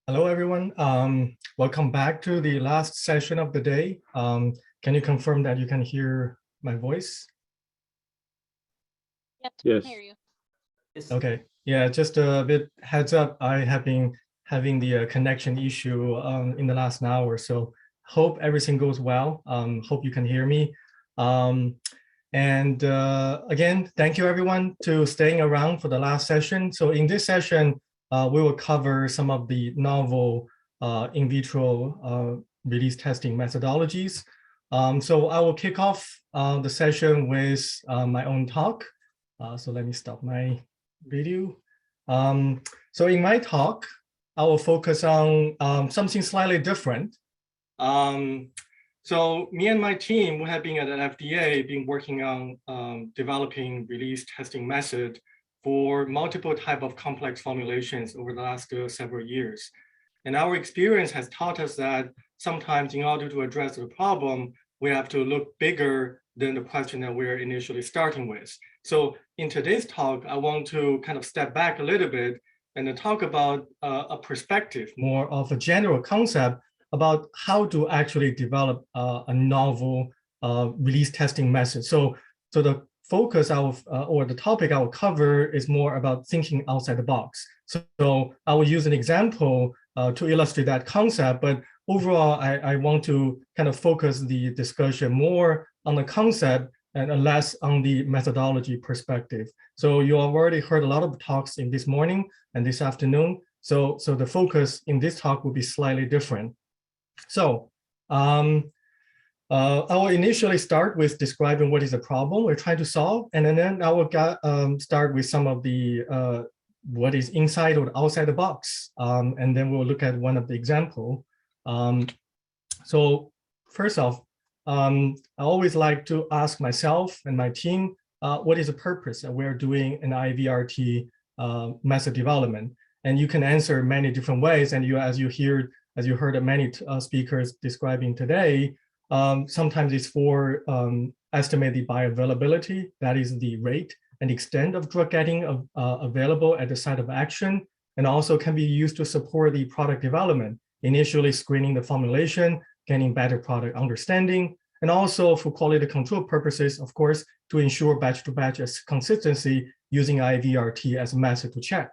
Hello, everyone. Welcome back to the last session of the day. Can you confirm that you can hear my voice? Yep, Yes. can hear you. Yes. Okay. Yeah, just a bit heads up. I have been having the connection issue in the last hour, so hope everything goes well. Hope you can hear me. Again, thank you everyone to staying around for the last session. So in this session, we will cover some of the novel in vitro release testing methodologies. So I will kick off the session with my own talk. So let me stop my video. So in my talk, I will focus on something slightly different. So me and my team, we have been at the FDA, been working on developing release testing method for multiple type of complex formulations over the last several years. And our experience has taught us that sometimes in order to address the problem, we have to look bigger than the question that we're initially starting with. So in today's talk, I want to kind of step back a little bit and talk about a perspective, more of a general concept about how to actually develop a novel release testing method. So the focus or the topic I will cover is more about thinking outside the box. So I will use an example to illustrate that concept, but overall, I want to kind of focus the discussion more on the concept and less on the methodology perspective. So you have already heard a lot of talks in this morning and this afternoon. So the focus in this talk will be slightly different. So I will initially start with describing what is the problem we're trying to solve, and then I will start with some of the what is inside or outside the box, and then we'll look at one of the example. So first off, I always like to ask myself and my team, what is the purpose that we're doing an IVRT method development? And you can answer many different ways, and as you heard many speakers describing today, sometimes it's for estimate the bioavailability, that is the rate and extent of drug getting available at the site of action, and also can be used to support the product development, initially screening the formulation, getting better product understanding, and also for quality control purposes, of course, to ensure batch-to-batch consistency using IVRT as a method to check.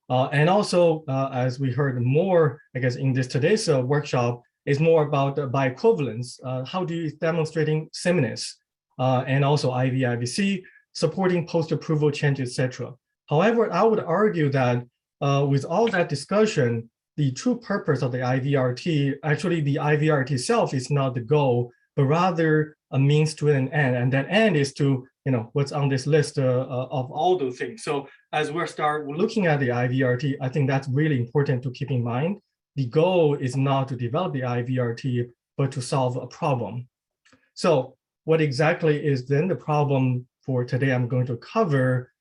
And also, as we heard more, I guess, in today's workshop, is more about bioequivalence. How do you demonstrating sameness, and also IVIVC, supporting post-approval change, etc. However, I would argue that with all that discussion, the true purpose of the IVRT, actually the IVRT itself is not the goal, but rather a means to an end. And that end is to, what's on this list of all those things. So as we start looking at the IVRT, I think that's really important to keep in mind. The goal is not to develop the IVRT, but to solve a problem. So what exactly is then the problem for today I'm going to cover?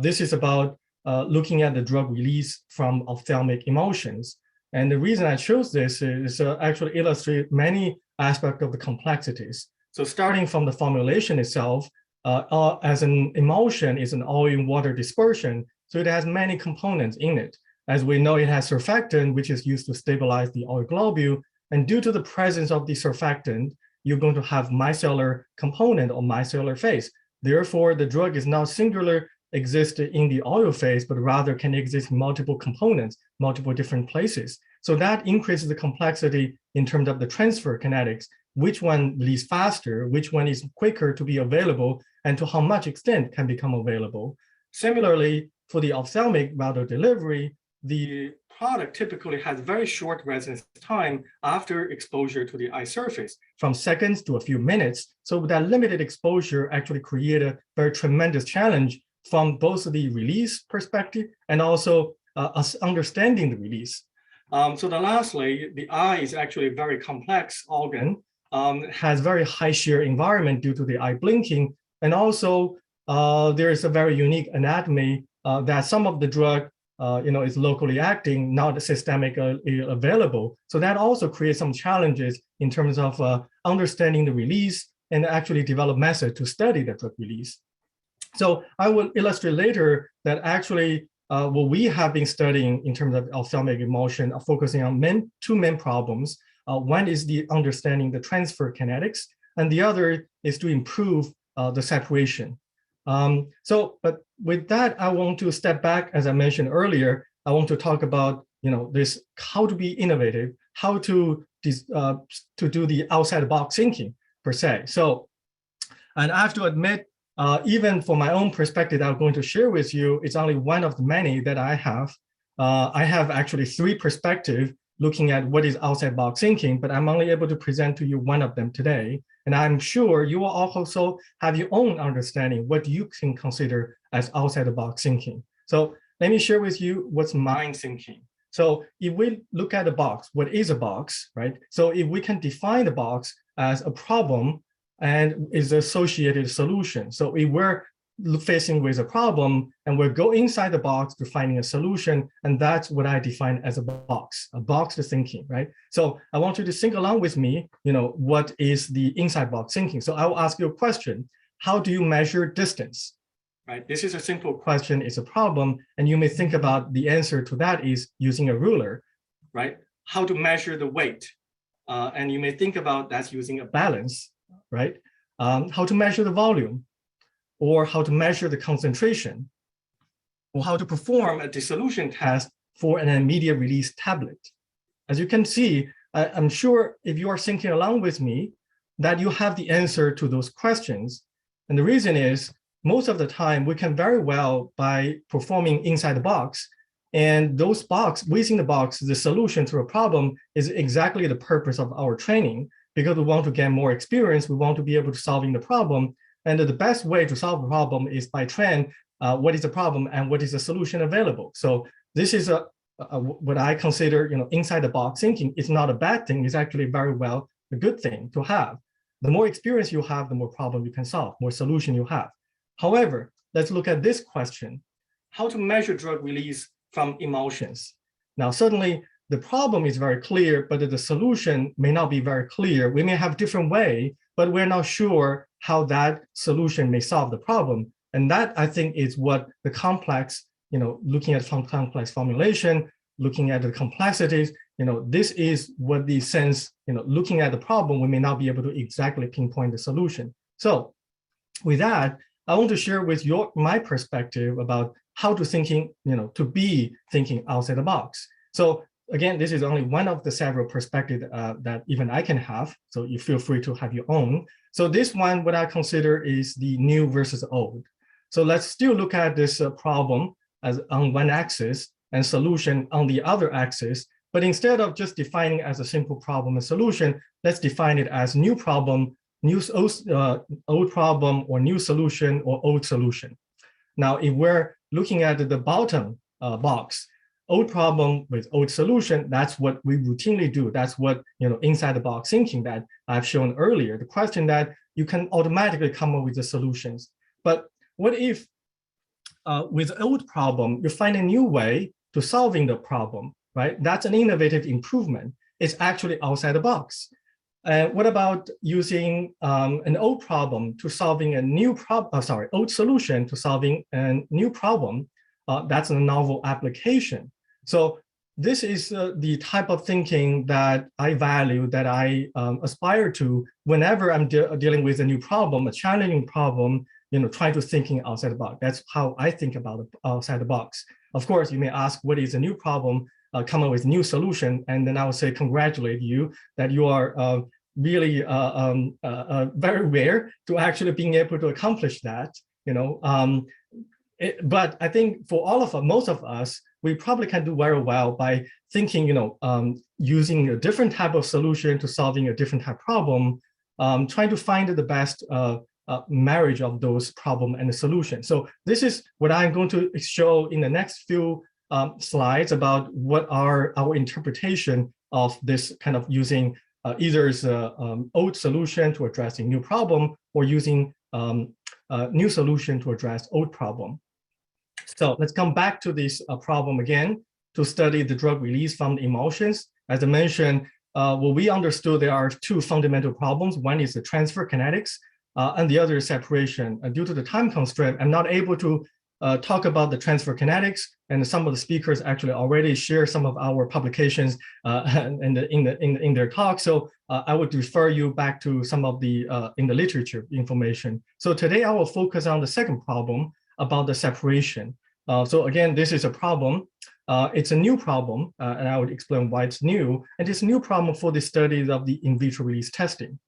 This is about looking at the drug release from ophthalmic emulsions. And the reason I chose this is actually illustrate many aspects of the complexities. So starting from the formulation itself, as an emulsion is an oil water dispersion, so it has many components in it. As we know, it has surfactant, which is used to stabilize the oil globule. And due to the presence of the surfactant, you're going to have micellar component or micellar phase. Therefore, the drug is not singular exist in the oil phase, but rather can exist in multiple components, multiple different places. So that increases the complexity in terms of the transfer kinetics, which one release faster, which one is quicker to be available, and to how much extent can become available. Similarly, for the ophthalmic route of delivery, the product typically has very short residence time after exposure to the eye surface, from seconds to a few minutes. So that limited exposure actually created a very tremendous challenge from both the release perspective and also us understanding the release. Lastly, the eye is actually a very complex organ, has very high shear environment due to the eye blinking. And also there is a very unique anatomy that some of the drug is locally acting, not systemically available. So that also creates some challenges in terms of understanding the release and actually develop method to study the drug release. So I will illustrate later that actually what we have been studying in terms of ophthalmic emulsion are focusing on two main problems. One is the understanding the transfer kinetics, and the other is to improve the separation. But with that, I want to step back, as I mentioned earlier. I want to talk about this how to be innovative, how to do the outside the box thinking per se. So, and I have to admit, even for my own perspective, I'm going to share with you, it's only one of the many that I have. I have actually three perspectives looking at what is outside box thinking, but I'm only able to present to you one of them today. And I'm sure you will also have your own understanding what you can consider as outside the box thinking. So let me share with you what's my thinking. So if we look at a box, what is a box, right? So if we can define the box as a problem and its associated solution. So if we're facing with a problem and we'll go inside the box to finding a solution, and that's what I define as a box to thinking, right? So I want you to think along with me, what is the inside box thinking? So I will ask you a question. How do you measure distance? Right? This is a simple question, it's a problem, and you may think about the answer to that is using a ruler, right? How to measure the weight? And you may think about that's using a balance, right? How to measure the volume, or how to measure the concentration, or how to perform a dissolution test for an immediate release tablet. As you can see, I'm sure if you are thinking along with me, that you have the answer to those questions. And the reason is, most of the time, we can very well by performing inside the box, and those box, within the box, the solution to a problem is exactly the purpose of our training, because we want to get more experience, we want to be able to solving the problem. And the best way to solve a problem is by training what is the problem and what is the solution available. So this is what I consider, inside the box thinking. It's not a bad thing. It's actually very well a good thing to have. The more experience you have, the more problem you can solve, more solution you have. However, let's look at this question: how to measure drug release from emulsions? Now, certainly the problem is very clear, but the solution may not be very clear. We may have different way, but we're not sure how that solution may solve the problem. And that, I think, is what the complex, looking at complex formulation, looking at the complexities, this is what the sense, looking at the problem, we may not be able to exactly pinpoint the solution. So with that, I want to share with my perspective about how to thinking, to be thinking outside the box. So again, this is only one of the several perspectives that even I can have. So you feel free to have your own. So this one, what I consider is the new versus old. So let's still look at this problem as on one axis and solution on the other axis. But instead of just defining as a simple problem and solution, let's define it as new problem, old problem, or new solution, or old solution. Now, if we're looking at the bottom box, old problem with old solution, that's what we routinely do. That's what, inside the box thinking that I've shown earlier, the question that you can automatically come up with the solutions. But what if with old problem, you find a new way to solving the problem, right? That's an innovative improvement. It's actually outside the box. What about using an old problem to solving a new problem, old solution to solving a new problem? That's a novel application. So this is the type of thinking that I value, that I aspire to whenever I'm dealing with a new problem, a challenging problem, trying to thinking outside the box. That's how I think about outside the box. Of course, you may ask, what is a new problem? Come up with new solution, and then I would say congratulate you that you are really very rare to actually being able to accomplish that. But I think for all of us, most of us, we probably can do very well by thinking, using a different type of solution to solving a different type of problem, trying to find the best marriage of those problem and the solution. So this is what I'm going to show in the next few slides about what are our interpretation of this kind of using either as an old solution to addressing new problem, or using new solution to address old problem. So let's come back to this problem again to study the drug release from the emulsions. As I mentioned, what we understood, there are two fundamental problems. One is the transfer kinetics, and the other is separation. Due to the time constraint, I'm not able to talk about the transfer kinetics, and some of the speakers actually already share some of our publications in their talk. So I would refer you back to some of the in the literature information. So today I will focus on the second problem about the separation. So again, this is a problem. It's a new problem, and I would explain why it's new. And it's a new problem for the studies of the in vitro release testing.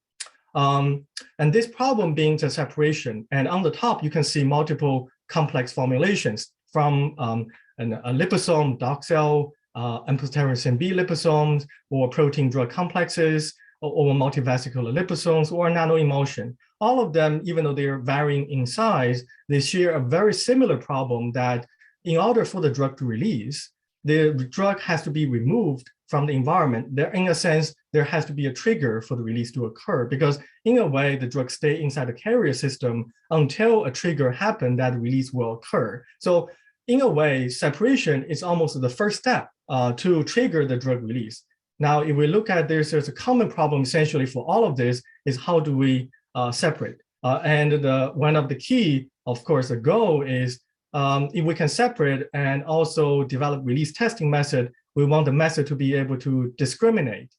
And this problem being the separation. And on the top, you can see multiple complex formulations from a liposome, dock cell, amphotericin B liposomes, or protein drug complexes, or multivesicular liposomes, or nanoemulsion. All of them, even though they are varying in size, they share a very similar problem that in order for the drug to release, the drug has to be removed from the environment. There, in a sense, there has to be a trigger for the release to occur, because in a way, the drug stays inside the carrier system until a trigger happens that release will occur. So in a way, separation is almost the first step to trigger the drug release. Now, if we look at this, there's a common problem essentially for all of this is how do we separate? And one of the key, of course, the goal is if we can separate and also develop release testing method, we want the method to be able to discriminate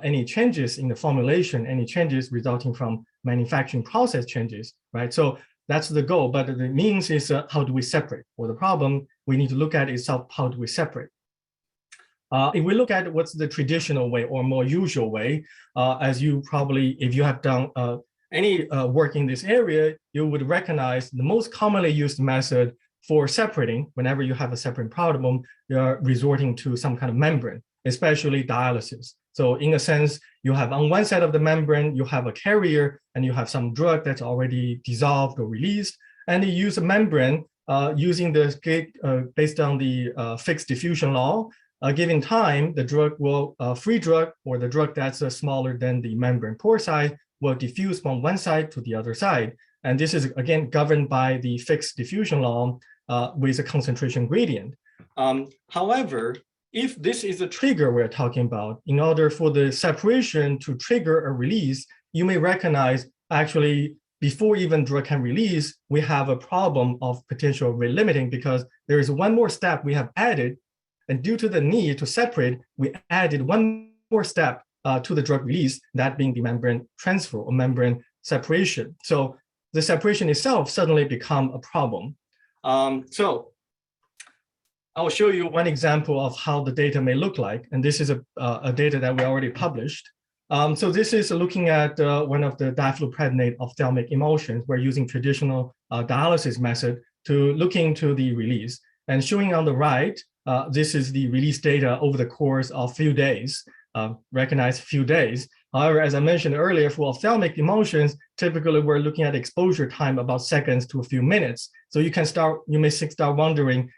any changes in the formulation, any changes resulting from manufacturing process changes, right? So that's the goal, but the means is how do we separate? Or the problem we need to look at is how do we separate? If we look at what's the traditional way or more usual way, as you probably, if you have done any work in this area, you would recognize the most commonly used method for separating. Whenever you have a separating problem, you're resorting to some kind of membrane, especially dialysis. So in a sense, you have on one side of the membrane, you have a carrier and you have some drug that's already dissolved or released. And you use a membrane using the based on the fixed diffusion law. Given time, the drug will, free drug or the drug that's smaller than the membrane pore size will diffuse from one side to the other side. And this is again governed by the fixed diffusion law with a concentration gradient. However, if this is a trigger we're talking about, in order for the separation to trigger a release, you may recognize actually before even drug can release, we have a problem of potential rate limiting because there is one more step we have added. And due to the need to separate, we added one more step to the drug release, that being the membrane transfer or membrane separation. So the separation itself suddenly become a problem. So I will show you one example of how the data may look like. And this is a data that we already published. So this is looking at one of the difluprednate ophthalmic emulsions. We're using traditional dialysis method to look into the release. And showing on the right, this is the release data over the course of a few days, recognized few days. However, as I mentioned earlier, for ophthalmic emulsions, typically we're looking at exposure time about seconds to a few minutes. So you may start wondering,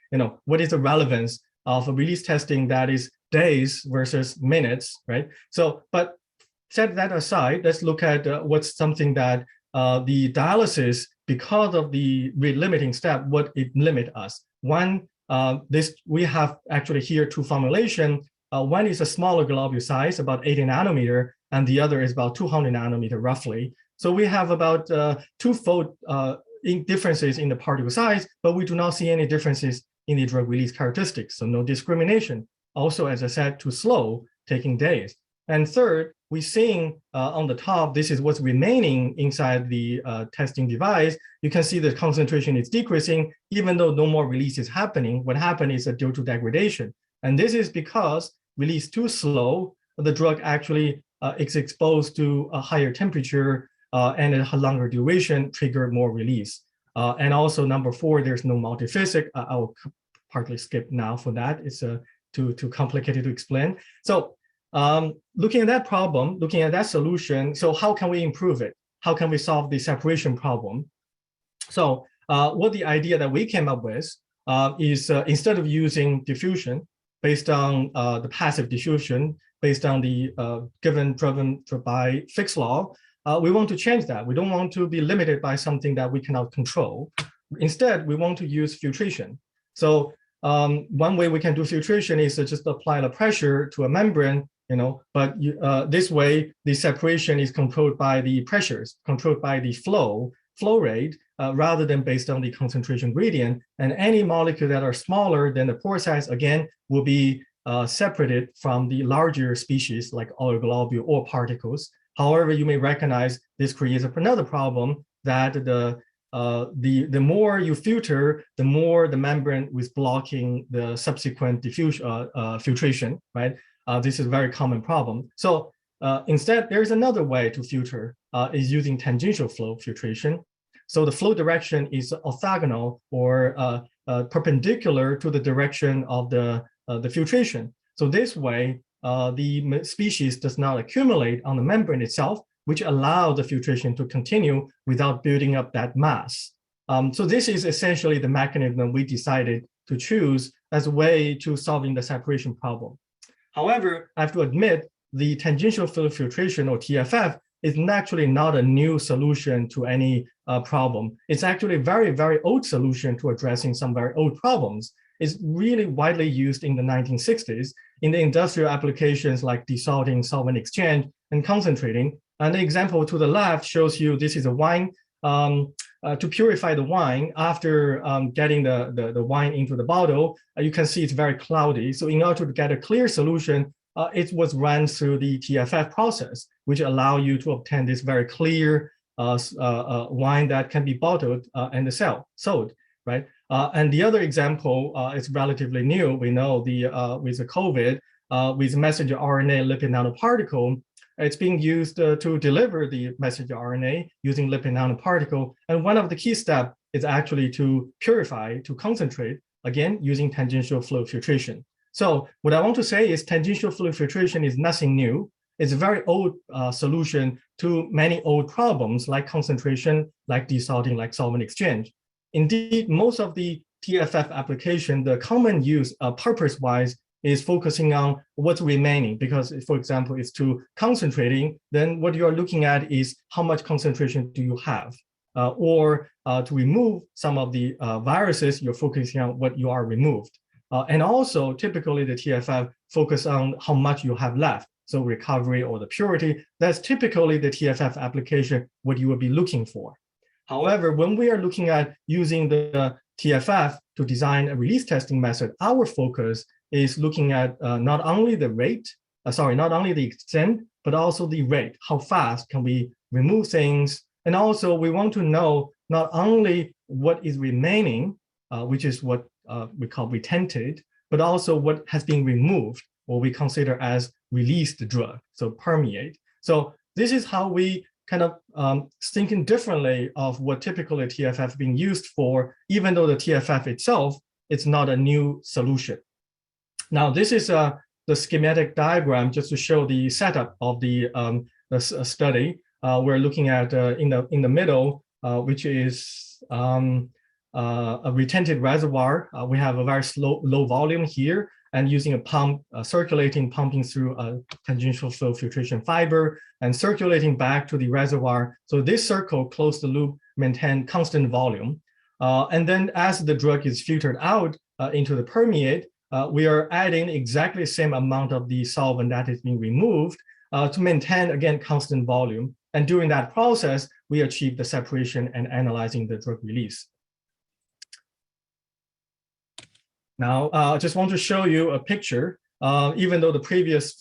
what is the relevance of a release testing that is days versus minutes, right? So, but set that aside, let's look at what's something that the dialysis, because of the rate limiting step, what it limit us. One, we have actually here two formulation. One is a smaller globule size, about 80 nanometer, and the other is about 200 nanometer roughly. So we have about twofold differences in the particle size, but we do not see any differences in the drug release characteristics. So no discrimination. Also, as I said, too slow, taking days. And third, we're seeing on the top, this is what's remaining inside the testing device. You can see the concentration is decreasing, even though no more release is happening. What happened is due to degradation. And this is because release too slow, the drug actually is exposed to a higher temperature and a longer duration, trigger more release. And also number 4, there's no multiphasic. I'll partly skip now for that. It's too complicated to explain. So looking at that problem, looking at that solution, so how can we improve it? How can we solve the separation problem? So what the idea that we came up with is instead of using diffusion based on the passive diffusion, based on the driven by fixed law, we want to change that. We don't want to be limited by something that we cannot control. Instead, we want to use filtration. So one way we can do filtration is to just apply the pressure to a membrane, but this way, the separation is controlled by the pressures, controlled by the flow rate, rather than based on the concentration gradient. And any molecule that are smaller than the pore size, again, will be separated from the larger species like oligoglobule or particles. However, you may recognize this creates another problem that the more you filter, the more the membrane is blocking the subsequent diffusion filtration, right? This is a very common problem. So instead, there's another way to filter is using tangential flow filtration. So the flow direction is orthogonal or perpendicular to the direction of the filtration. So this way, the species does not accumulate on the membrane itself, which allows the filtration to continue without building up that mass. So this is essentially the mechanism we decided to choose as a way to solving the separation problem. However, I have to admit, the tangential flow filtration, or TFF, is actually not a new solution to any problem. It's actually a very, very old solution to addressing some very old problems. It's really widely used in the 1960s in the industrial applications like desalting, solvent exchange, and concentrating. And the example to the left shows you this is a wine. To purify the wine after getting the wine into the bottle, you can see it's very cloudy. So in order to get a clear solution, it was run through the TFF process, which allow you to obtain this very clear wine that can be bottled and sold, right? And the other example is relatively new. We know with the COVID, with messenger RNA lipid nanoparticle, it's being used to deliver the messenger RNA using lipid nanoparticle. And one of the key steps is actually to purify, to concentrate, again, using tangential flow filtration. So what I want to say is tangential flow filtration is nothing new. It's a very old solution to many old problems like concentration, like desalting, like solvent exchange. Indeed, most of the TFF application, the common use purpose-wise is focusing on what's remaining, because, for example, it's to concentrating, then what you're looking at is how much concentration do you have? Or to remove some of the viruses, you're focusing on what you are removed. And also, typically, the TFF focus on how much you have left. So recovery or the purity, that's typically the TFF application, what you will be looking for. However, when we are looking at using the TFF to design a release testing method, our focus is looking at not only the rate, not only the extent, but also the rate. How fast can we remove things? And also we want to know not only what is remaining, which is what we call retented, but also what has been removed, or we consider as released drug, so permeate. So this is how we kind of thinking differently of what typically TFF being used for, even though the TFF itself is not a new solution. Now, this is the schematic diagram just to show the setup of the study. We're looking at in the middle, which is a retented reservoir. We have a very low volume here, and using a pump, pumping through a tangential flow filtration fiber and circulating back to the reservoir. So this circle, close the loop, maintain constant volume. And then as the drug is filtered out into the permeate, we are adding exactly the same amount of the solvent that is being removed to maintain, again, constant volume. And during that process, we achieve the separation and analyzing the drug release. Now, I just want to show you a picture. Even though the previous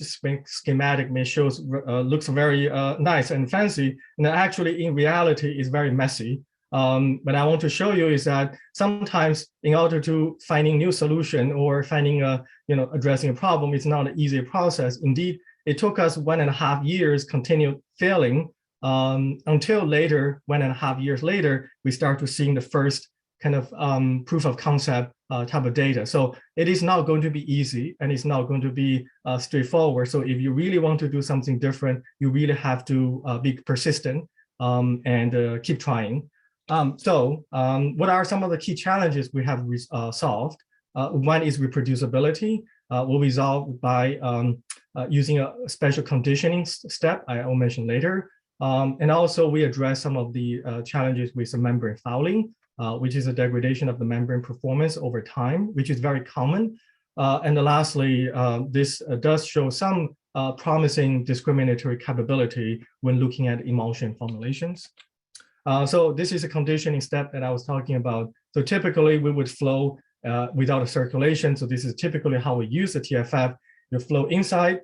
schematic may shows looks very nice and fancy, and actually in reality is very messy. But I want to show you is that sometimes in order to finding new solution or finding addressing a problem, it's not an easy process. Indeed, it took us 1.5 years continued failing until later, 1.5 years later, we start to seeing the first kind of proof of concept type of data. So it is not going to be easy, and it's not going to be straightforward. So if you really want to do something different, you really have to be persistent and keep trying. What are some of the key challenges we have solved? One is reproducibility. Will be solved by using a special conditioning step I will mention later. And also we address some of the challenges with the membrane fouling, which is a degradation of the membrane performance over time, which is very common. And lastly, this does show some promising discriminatory capability when looking at emulsion formulations. So this is a conditioning step that I was talking about. So typically we would flow without a circulation. So this is typically how we use the TFF. You flow inside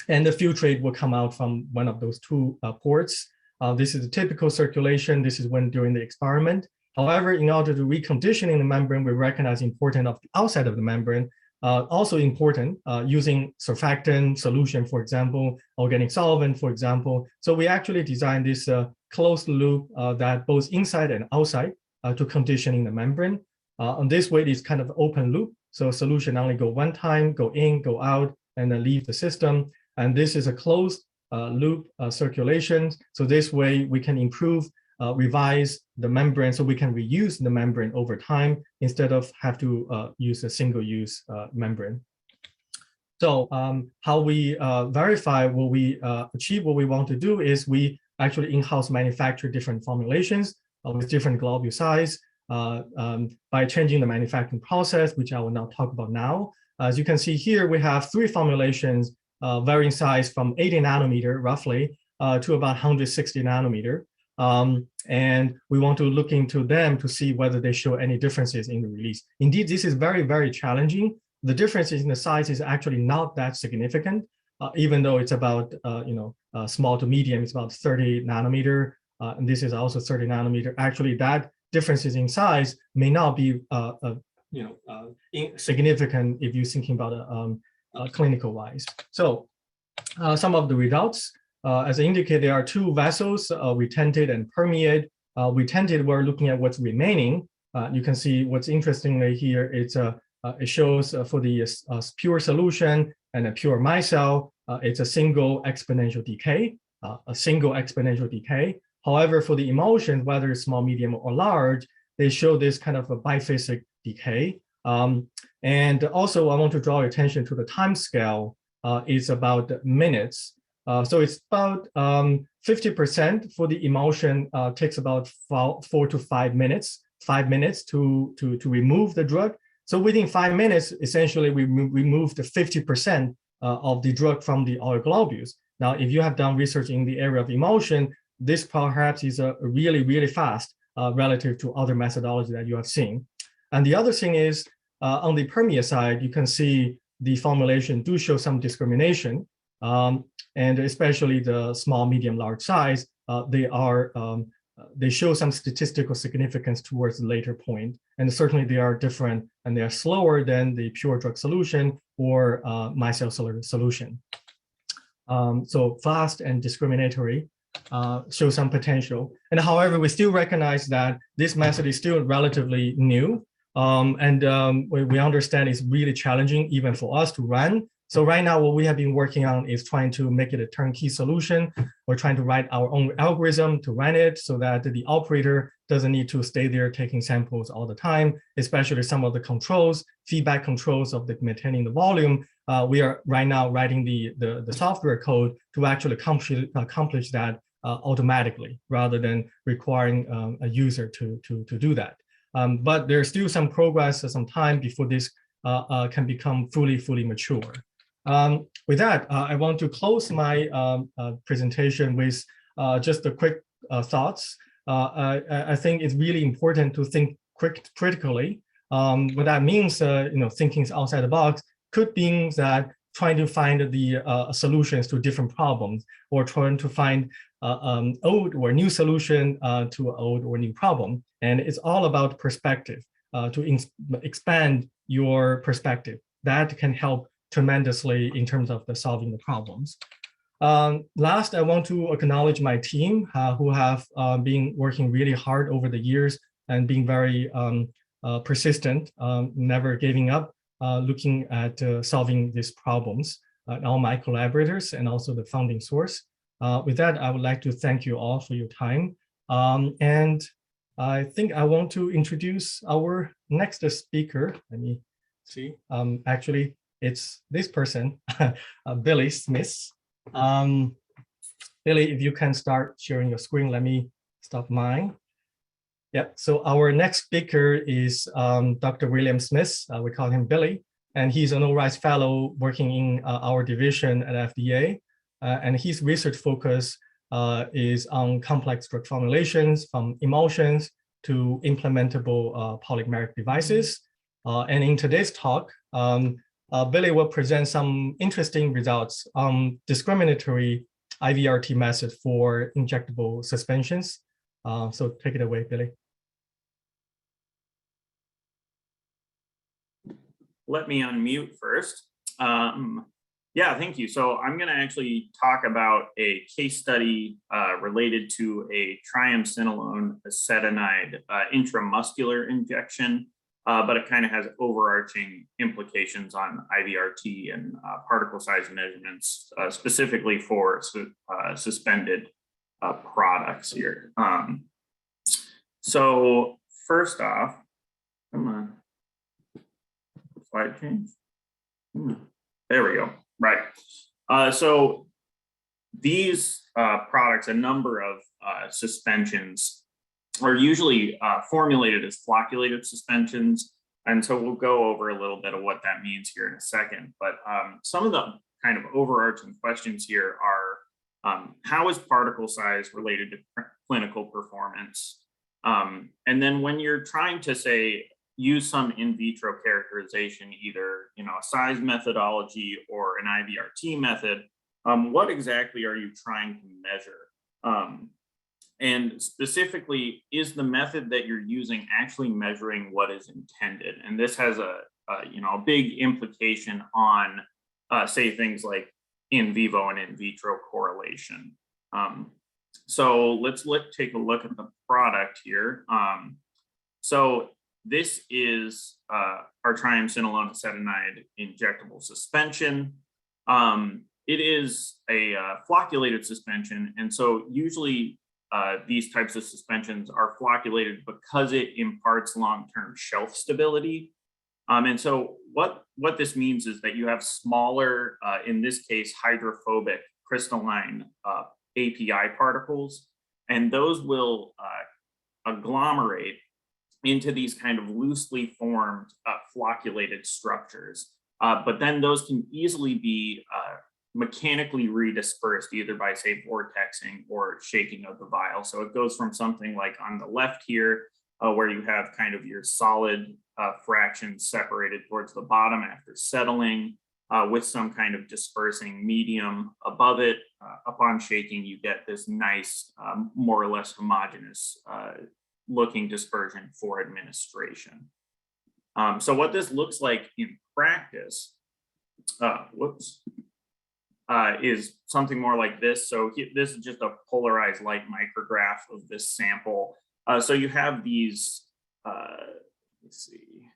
and the filtrate will come out from one of those two ports. This is the typical circulation. This is when during the experiment. However, in order to reconditioning the membrane, we recognize the importance of the outside of the membrane. Also important using surfactant solution, for example, organic solvent, for example. So we actually designed this closed loop that both inside and outside to conditioning the membrane. On this way, it's kind of open loop. So solution only go one time, go in, go out, and then leave the system. And this is a closed loop circulation. So this way we can improve, revise the membrane so we can reuse the membrane over time instead of have to use a single-use membrane. So how we verify what we achieve what we want to do is we actually in-house manufacture different formulations with different globule size by changing the manufacturing process, which I will now talk about now. As you can see here, we have 3 formulations varying size from 80 nanometer roughly to about 160 nanometer. And we want to look into them to see whether they show any differences in the release. Indeed, this is very, very challenging. The differences in the size is actually not that significant, even though it's about, small to medium, it's about 30 nanometer. And this is also 30 nanometer. Actually, that differences in size may not be, significant if you're thinking about clinical wise. So some of the results, as I indicated, there are 2 vessels, retented and permeate. Retented, we're looking at what's remaining. You can see what's interestingly here, it shows for the pure solution and a pure micelle, it's a single exponential decay, However, for the emulsion, whether it's small, medium, or large, they show this kind of a biphasic decay. And also, I want to draw your attention to the time scale. It's about minutes. So it's about 50% for the emulsion takes about 4 to 5 minutes, 5 minutes to remove the drug. So within 5 minutes, essentially, we removed 50% of the drug from the oil globules. Now, if you have done research in the area of emulsion, this perhaps is really, really fast relative to other methodology that you have seen. And the other thing is, on the permeate side, you can see the formulation do show some discrimination, and especially the small, medium, large size, they show some statistical significance towards the later point. And certainly they are different and they are slower than the pure drug solution or micellar solution. So fast and discriminatory show some potential. And however, we still recognize that this method is still relatively new. We understand it's really challenging even for us to run. So right now, what we have been working on is trying to make it a turnkey solution. We're trying to write our own algorithm to run it so that the operator doesn't need to stay there taking samples all the time, especially some of the controls, feedback controls of maintaining the volume. We are right now writing the software code to actually accomplish that automatically rather than requiring a user to do that. But there's still some progress, some time before this can become fully mature. With that, I want to close my presentation with just a quick thoughts. I think it's really important to think critically. What that means, thinking outside the box could mean that trying to find the solutions to different problems, or trying to find old or new solution to an old or new problem. And it's all about perspective, to expand your perspective. That can help tremendously in terms of solving the problems. Last, I want to acknowledge my team who have been working really hard over the years and being very persistent, never giving up, looking at solving these problems, all my collaborators and also the funding source. With that, I would like to thank you all for your time. And I think I want to introduce our next speaker. Let me see. Actually, it's this person, Billy Smith. Billy, if you can start sharing your screen, let me stop mine. Yep, so our next speaker is Dr. William Smith. We call him Billy, and he's an ORISE fellow working in our division at FDA. And his research focus is on complex drug formulations from emulsions to implementable polymeric devices. And in today's talk, Billy will present some interesting results on discriminatory IVRT method for injectable suspensions. So take it away, Billy. Let me unmute first. Yeah, thank you. So I'm going to actually talk about a case study related to a triamcinolone acetonide intramuscular injection, but it kind of has overarching implications on IVRT and particle size measurements, specifically for suspended products here. So first off, come on. Slide change. There we go. Right. So these products, a number of suspensions, are usually formulated as flocculated suspensions. And so we'll go over a little bit of what that means here in a second. But some of the kind of overarching questions here are, how is particle size related to clinical performance? And then when you're trying to say, use some in vitro characterization, either a size methodology or an IVRT method, what exactly are you trying to measure? And specifically, is the method that you're using actually measuring what is intended? And this has a big implication on, say, things like in vivo and in vitro correlation. So let's take a look at the product here. So this is our triamcinolone acetonide injectable suspension. It is a flocculated suspension, and so usually these types of suspensions are flocculated because it imparts long-term shelf stability. And so what this means is that you have smaller, in this case, hydrophobic crystalline API particles, and those will agglomerate into these kind of loosely formed flocculated structures. But then those can easily be mechanically redispersed either by, say, vortexing or shaking of the vial. So it goes from something like on the left here, where you have kind of your solid fractions separated towards the bottom after settling, with some kind of dispersing medium above it. Upon shaking, you get this nice, more or less homogeneous looking dispersion for administration. So what this looks like in practice, is something more like this. So this is just a polarized light micrograph of this sample. So you have these, let's see,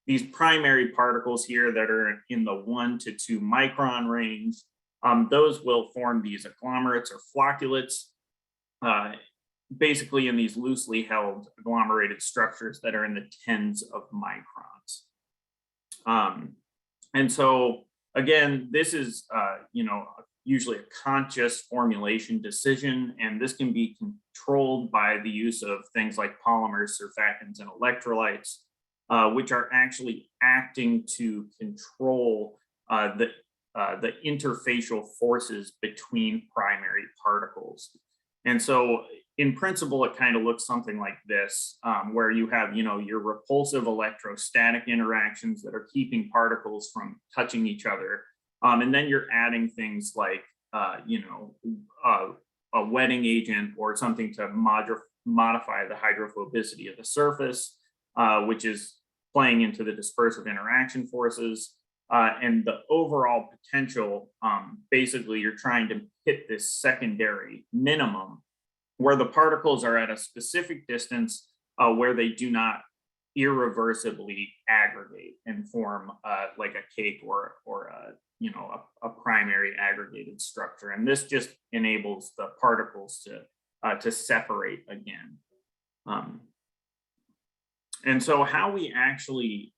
these primary particles here that are in the 1 to 2 micron range. Those will form these agglomerates or flocculates, basically in these loosely held agglomerated structures that are in the tens of microns. And so again, this is usually a conscious formulation decision, and this can be controlled by the use of things like polymers, surfactants, and electrolytes, which are actually acting to control the interfacial forces between primary particles. And so in principle, it kind of looks something like this, where you have, your repulsive electrostatic interactions that are keeping particles from touching each other. And then you're adding things like, a wetting agent or something to modify the hydrophobicity of the surface, which is playing into the dispersive interaction forces. And the overall potential, basically, you're trying to hit this secondary minimum where the particles are at a specific distance where they do not irreversibly aggregate and form like a cake or a primary aggregated structure. And this just enables the particles to separate again. And so how we actually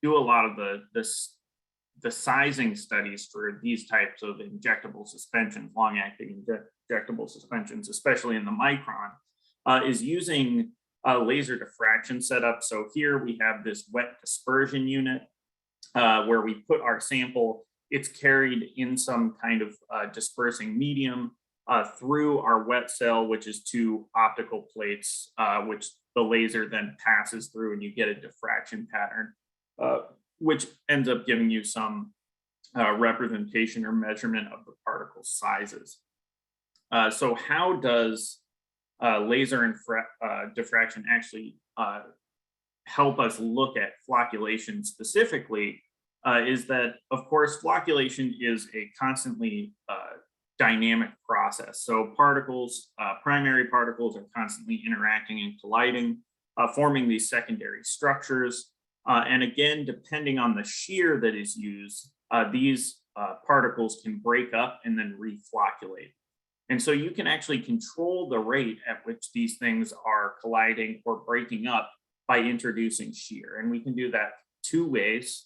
do a lot of the sizing studies for these types of injectable suspensions, long-acting injectable suspensions, especially in the micron, is using a laser diffraction setup. So here we have this wet dispersion unit where we put our sample. It's carried in some kind of dispersing medium. through our wet cell, which is 2 optical plates, which the laser then passes through, and you get a diffraction pattern, which ends up giving you some representation or measurement of the particle sizes. So how does laser and diffraction actually help us look at flocculation specifically? Is that, of course, flocculation is a constantly dynamic process. So particles, primary particles, are constantly interacting and colliding, forming these secondary structures. And again, depending on the shear that is used, these particles can break up and then reflocculate. And so you can actually control the rate at which these things are colliding or breaking up by introducing shear. And we can do that 2 ways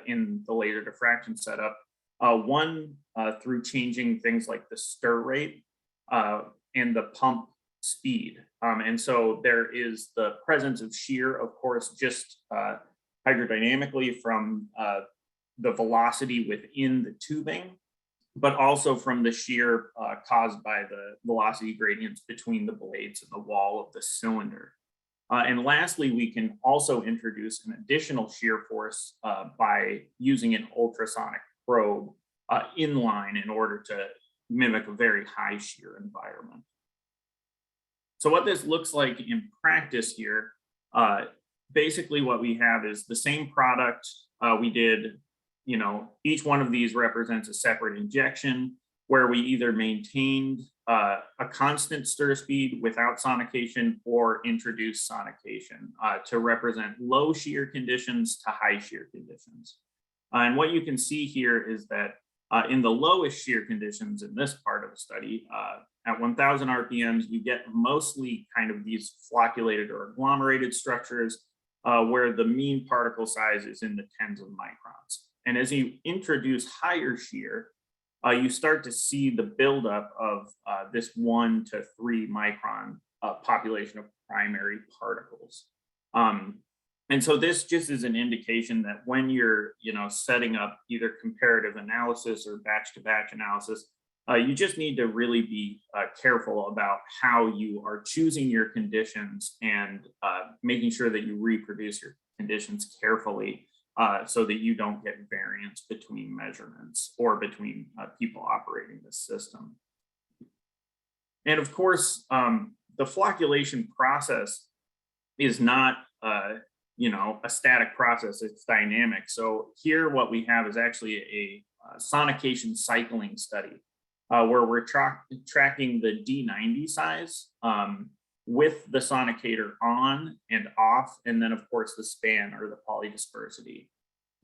in the laser diffraction setup. One, through changing things like the stir rate and the pump speed. And so there is the presence of shear, of course, just hydrodynamically from the velocity within the tubing, but also from the shear caused by the velocity gradients between the blades and the wall of the cylinder. And lastly, we can also introduce an additional shear force by using an ultrasonic probe inline in order to mimic a very high shear environment. So what this looks like in practice here, basically what we have is the same product. We did, each one of these represents a separate injection where we either maintained a constant stir speed without sonication or introduced sonication to represent low shear conditions to high shear conditions. And what you can see here is that in the lowest shear conditions in this part of the study, at 1000 RPMs, you get mostly kind of these flocculated or agglomerated structures where the mean particle size is in the tens of microns. And as you introduce higher shear, you start to see the buildup of this 1 to 3 micron population of primary particles. And so this just is an indication that when you're, setting up either comparative analysis or batch-to-batch analysis, you just need to really be careful about how you are choosing your conditions and making sure that you reproduce your conditions carefully so that you don't get variance between measurements or between people operating the system. And of course, the flocculation process is not a static process, it's dynamic. So here what we have is actually a sonication cycling study where we're tracking the D90 size with the sonicator on and off, and then of course the span or the polydispersity.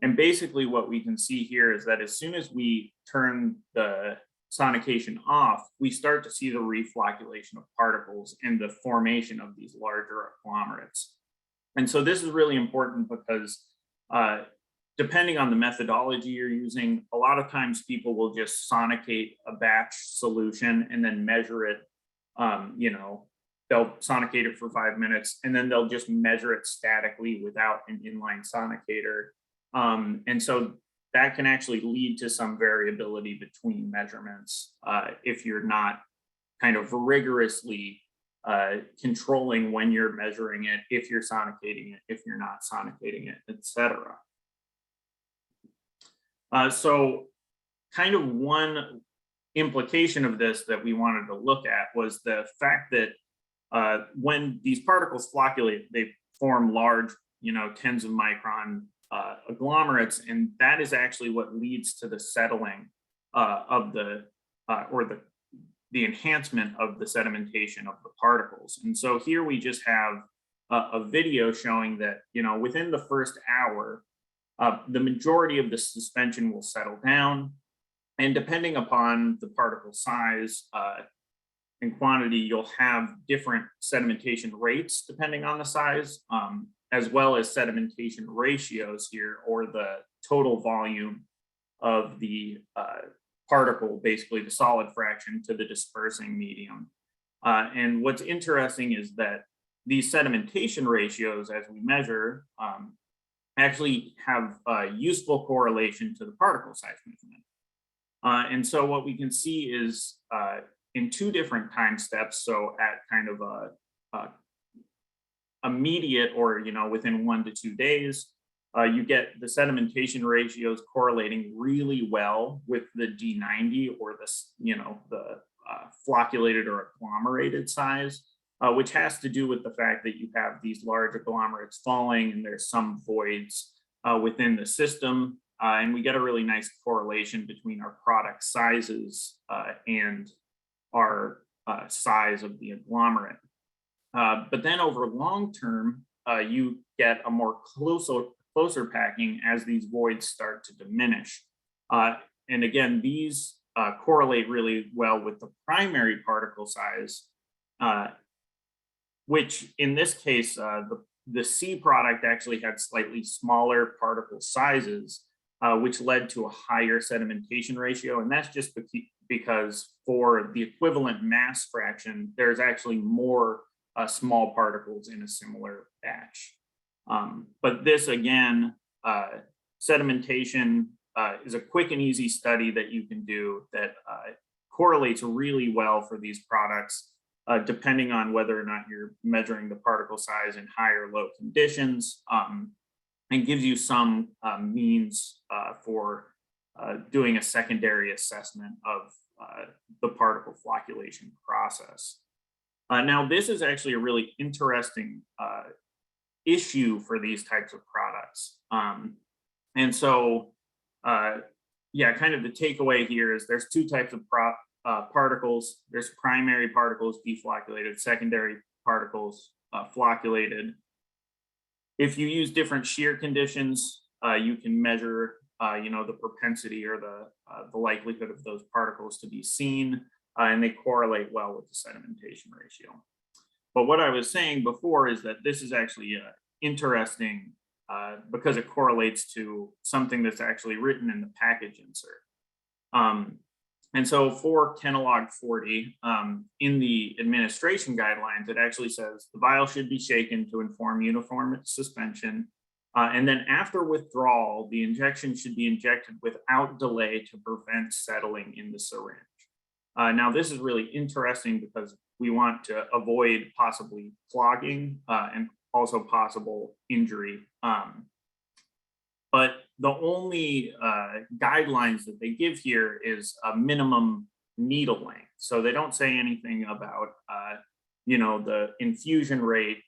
And basically what we can see here is that as soon as we turn the sonication off, we start to see the reflocculation of particles and the formation of these larger agglomerates. And so this is really important because depending on the methodology you're using, a lot of times people will just sonicate a batch solution and then measure it. They'll sonicate it for 5 minutes and then they'll just measure it statically without an inline sonicator. And so that can actually lead to some variability between measurements if you're not kind of rigorously controlling when you're measuring it, if you're sonicating it, if you're not sonicating it, etc. So kind of one implication of this that we wanted to look at was the fact that when these particles flocculate, they form large, tens of micron agglomerates, and that is actually what leads to the settling of the enhancement of the sedimentation of the particles. And so here we just have a video showing that, within the first hour, the majority of the suspension will settle down. And depending upon the particle size and quantity, you'll have different sedimentation rates depending on the size, as well as sedimentation ratios here, or the total volume of the particle, basically the solid fraction to the dispersing medium. And what's interesting is that these sedimentation ratios, as we measure, actually have a useful correlation to the particle size measurement. And so what we can see is in 2 different time steps. So at kind of a immediate or, within 1 to 2 days, you get the sedimentation ratios correlating really well with the D90 or the flocculated or agglomerated size, which has to do with the fact that you have these large agglomerates falling and there's some voids within the system. And we get a really nice correlation between our product sizes and our size of the agglomerate. But then over long term, you get a more closer packing as these voids start to diminish. And again, these correlate really well with the primary particle size, which in this case, the C product actually had slightly smaller particle sizes, which led to a higher sedimentation ratio. And that's just because for the equivalent mass fraction, there's actually more small particles in a similar batch. But this again, sedimentation is a quick and easy study that you can do that correlates really well for these products, depending on whether or not you're measuring the particle size in high or low conditions, and gives you some means for doing a secondary assessment of the particle flocculation process. Now, this is actually a really interesting issue for these types of products. And so, yeah, kind of the takeaway here is there's 2 types of particles. There's primary particles, deflocculated, secondary particles, flocculated. If you use different shear conditions, you can measure, the propensity or the likelihood of those particles to be seen, and they correlate well with the sedimentation ratio. But what I was saying before is that this is actually interesting because it correlates to something that's actually written in the package insert. And so for Kenalog 40, in the administration guidelines, it actually says the vial should be shaken to inform uniform suspension. And then after withdrawal, the injection should be injected without delay to prevent settling in the syringe. Now, this is really interesting because we want to avoid possibly clogging and also possible injury. But the only guidelines that they give here is a minimum needle length. So they don't say anything about, the infusion rate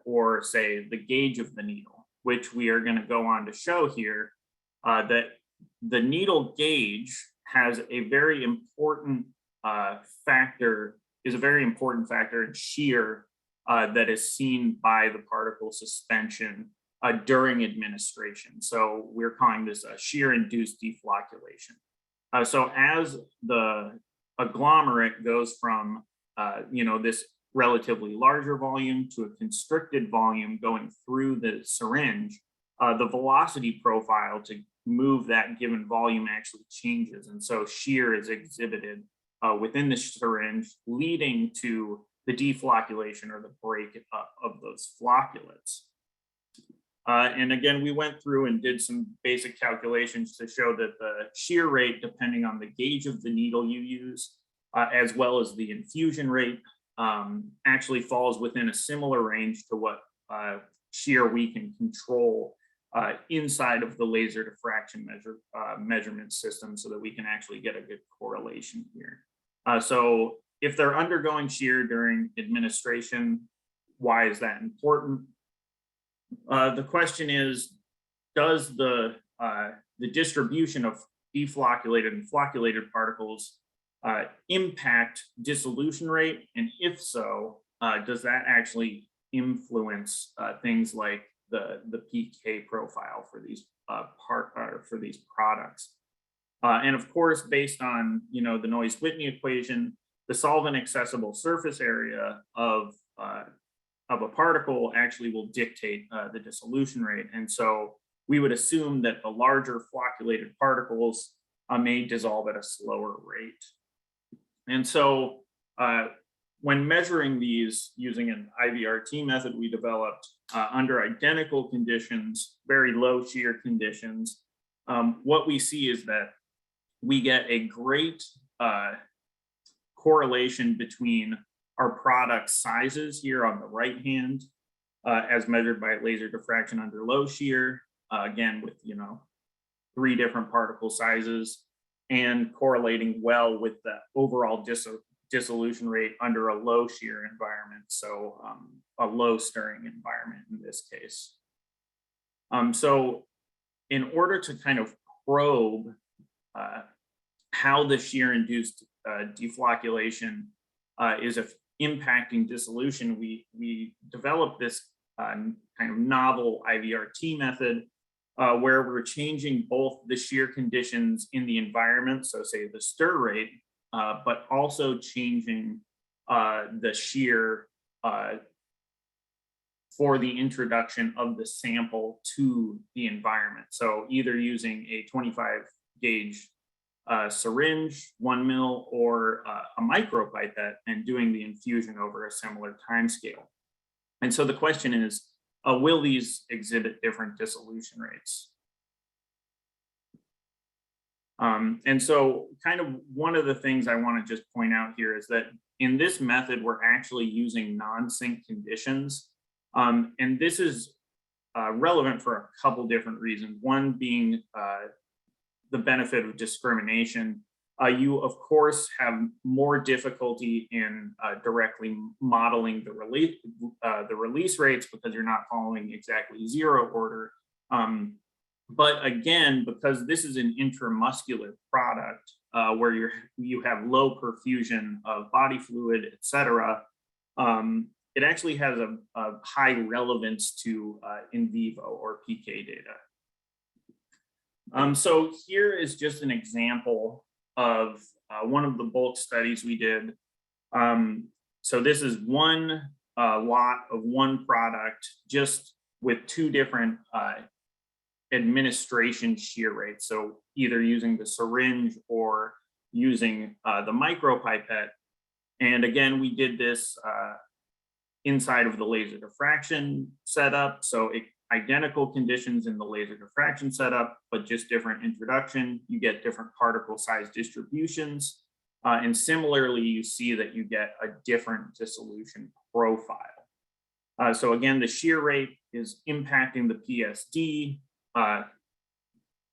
or say the gauge of the needle, which we are going to go on to show here that the needle gauge has a very important factor in shear that is seen by the particle suspension during administration. So we're calling this a shear-induced deflocculation. So as the agglomerate goes from, this relatively larger volume to a constricted volume going through the syringe, the velocity profile to move that given volume actually changes. And so shear is exhibited within the syringe, leading to the deflocculation or the break of those flocculates. And again, we went through and did some basic calculations to show that the shear rate, depending on the gauge of the needle you use, as well as the infusion rate, actually falls within a similar range to what shear we can control inside of the laser diffraction measurement system so that we can actually get a good correlation here. So if they're undergoing shear during administration, why is that important? The question is, does the distribution of deflocculated and flocculated particles impact dissolution rate? And if so, does that actually influence things like the PK profile for these products? And of course, based on the Noyes-Whitney equation, the solvent accessible surface area of a particle actually will dictate the dissolution rate. And so we would assume that the larger flocculated particles may dissolve at a slower rate. And so when measuring these using an IVRT method we developed under identical conditions, very low shear conditions, what we see is that we get a great correlation between our product sizes here on the right hand, as measured by laser diffraction under low shear, again with 3 different particle sizes, and correlating well with the overall dissolution rate under a low shear environment, so a low stirring environment in this case. So in order to kind of probe how the shear-induced deflocculation is impacting dissolution, we developed this kind of novel IVRT method where we're changing both the shear conditions in the environment, so say the stir rate, but also changing the shear for the introduction of the sample to the environment. So either using a 25 gauge syringe, 1 mil, or a micropipette, and doing the infusion over a similar time scale. And so the question is, will these exhibit different dissolution rates? And so kind of one of the things I want to just point out here is that in this method, we're actually using non-sync conditions. And this is relevant for a couple different reasons. One being the benefit of discrimination. You, of course, have more difficulty in directly modeling the release rates because you're not following exactly 0 order. But again, because this is an intramuscular product where you have low perfusion of body fluid, et cetera, it actually has a high relevance to in vivo or PK data. So here is just an example of one of the bulk studies we did. So this is one lot of one product, just with 2 different administration shear rates. So either using the syringe or using the micropipette. And again, we did this inside of the laser diffraction setup. So identical conditions in the laser diffraction setup, but just different introduction. You get different particle size distributions. And similarly, you see that you get a different dissolution profile. So again, the shear rate is impacting the PSD,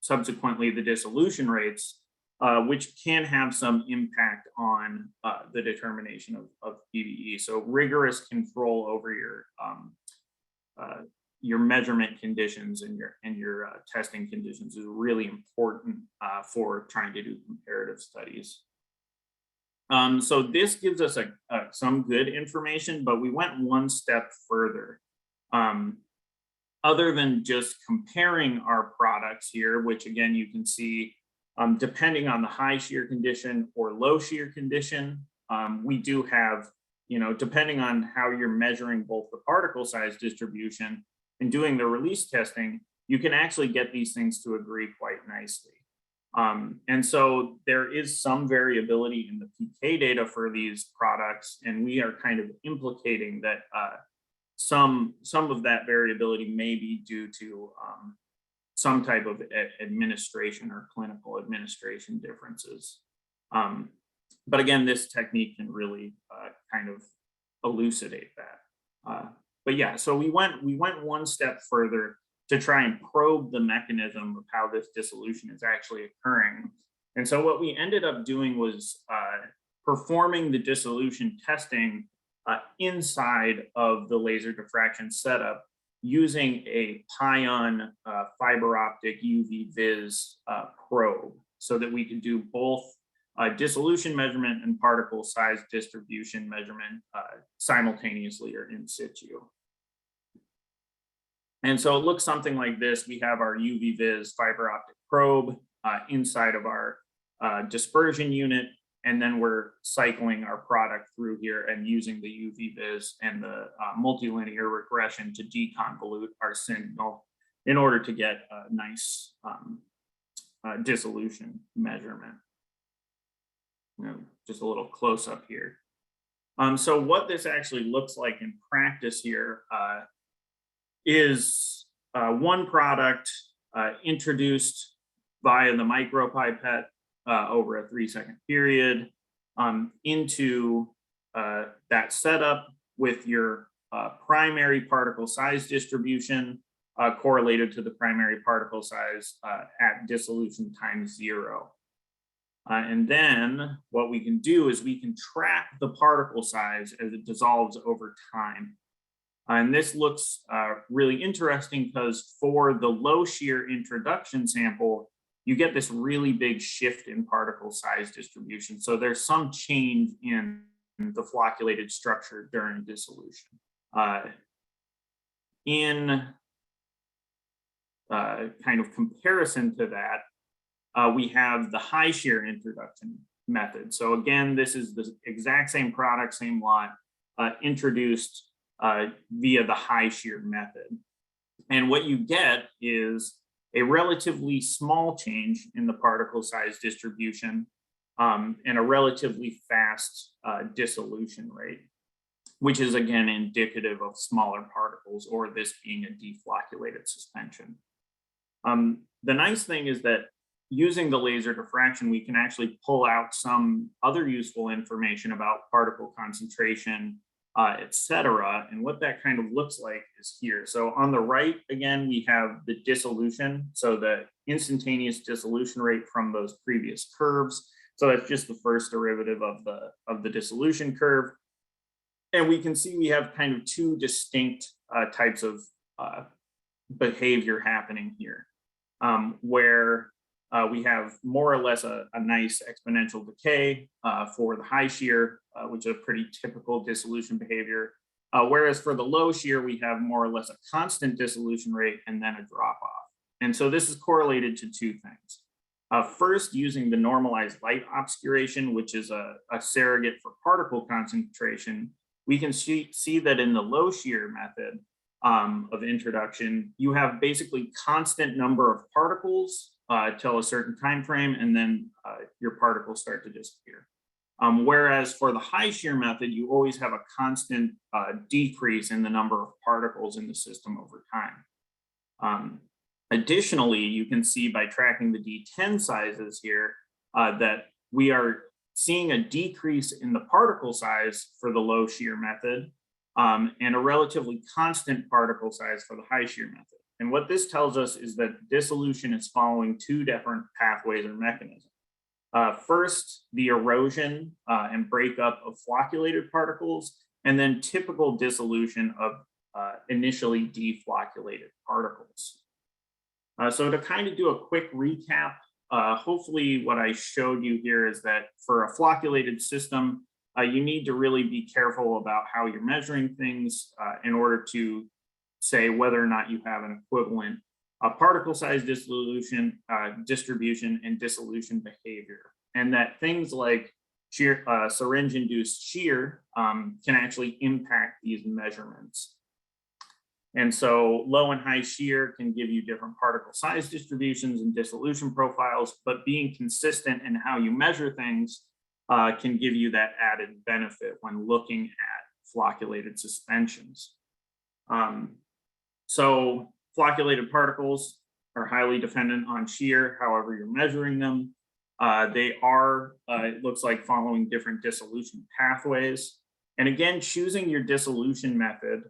subsequently the dissolution rates, which can have some impact on the determination of PVE. So rigorous control over your measurement conditions and your testing conditions is really important for trying to do comparative studies. So this gives us some good information, but we went one step further. Other than just comparing our products here, which again, you can see, depending on the high shear condition or low shear condition, we do have, depending on how you're measuring both the particle size distribution and doing the release testing, you can actually get these things to agree quite nicely. And so there is some variability in the PK data for these products, and we are kind of implicating that some of that variability may be due to some type of administration or clinical administration differences. But again, this technique can really kind of elucidate that. But yeah, so we went one step further to try and probe the mechanism of how this dissolution is actually occurring. And so what we ended up doing was performing the dissolution testing inside of the laser diffraction setup using a Pion fiber optic UV-Vis probe, so that we could do both dissolution measurement and particle size distribution measurement simultaneously or in situ. And so it looks something like this. We have our UV-Vis fiber optic probe inside of our dispersion unit, and then we're cycling our product through here and using the UV-Vis and the multilinear regression to deconvolute our signal in order to get a nice dissolution measurement. Just a little close up here. So what this actually looks like in practice here is one product introduced via the micropipette over a 3-second period. into that setup with your primary particle size distribution correlated to the primary particle size at dissolution times 0. And then what we can do is we can track the particle size as it dissolves over time. And this looks really interesting because for the low shear introduction sample, you get this really big shift in particle size distribution. So there's some change in the flocculated structure during dissolution. In kind of comparison to that, we have the high shear introduction method. So again, this is the exact same product, same lot, introduced via the high shear method. And what you get is a relatively small change in the particle size distribution and a relatively fast dissolution rate, which is again indicative of smaller particles or this being a deflocculated suspension. The nice thing is that using the laser diffraction, we can actually pull out some other useful information about particle concentration, et cetera. And what that kind of looks like is here. So on the right, again, we have the dissolution. So the instantaneous dissolution rate from those previous curves. So that's just the first derivative of the dissolution curve. And we can see we have kind of two distinct types of behavior happening here, where we have more or less a nice exponential decay for the high shear, which is a pretty typical dissolution behavior. Whereas for the low shear, we have more or less a constant dissolution rate and then a drop off. And so this is correlated to two things. First, using the normalized light obscuration, which is a surrogate for particle concentration, we can see that in the low shear method of introduction, you have basically constant number of particles till a certain time frame, and then your particles start to disappear. Whereas for the high shear method, you always have a constant decrease in the number of particles in the system over time. Additionally, you can see by tracking the D10 sizes here that we are seeing a decrease in the particle size for the low shear method and a relatively constant particle size for the high shear method. And what this tells us is that dissolution is following two different pathways or mechanisms. First, the erosion and breakup of flocculated particles, and then typical dissolution of initially deflocculated particles. So to kind of do a quick recap, hopefully what I showed you here is that for a flocculated system, you need to really be careful about how you're measuring things in order to say whether or not you have an equivalent particle size dissolution, distribution, and dissolution behavior. And that things like shear, syringe-induced shear can actually impact these measurements. And so low and high shear can give you different particle size distributions and dissolution profiles, but being consistent in how you measure things can give you that added benefit when looking at flocculated suspensions. So flocculated particles are highly dependent on shear, however you're measuring them. They are, it looks like, following different dissolution pathways. And again, choosing your dissolution method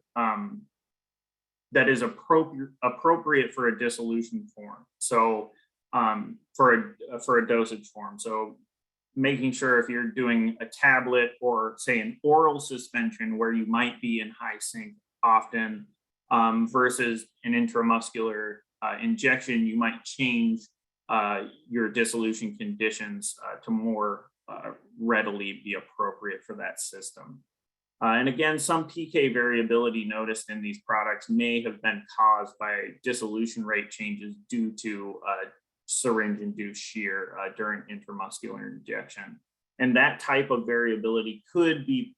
that is appropriate for a dissolution form. So for a dosage form. So making sure if you're doing a tablet or say an oral suspension where you might be in high sync often versus an intramuscular injection, you might change your dissolution conditions to more readily be appropriate for that system. And again, some PK variability noticed in these products may have been caused by dissolution rate changes due to syringe-induced shear during intramuscular injection. And that type of variability could be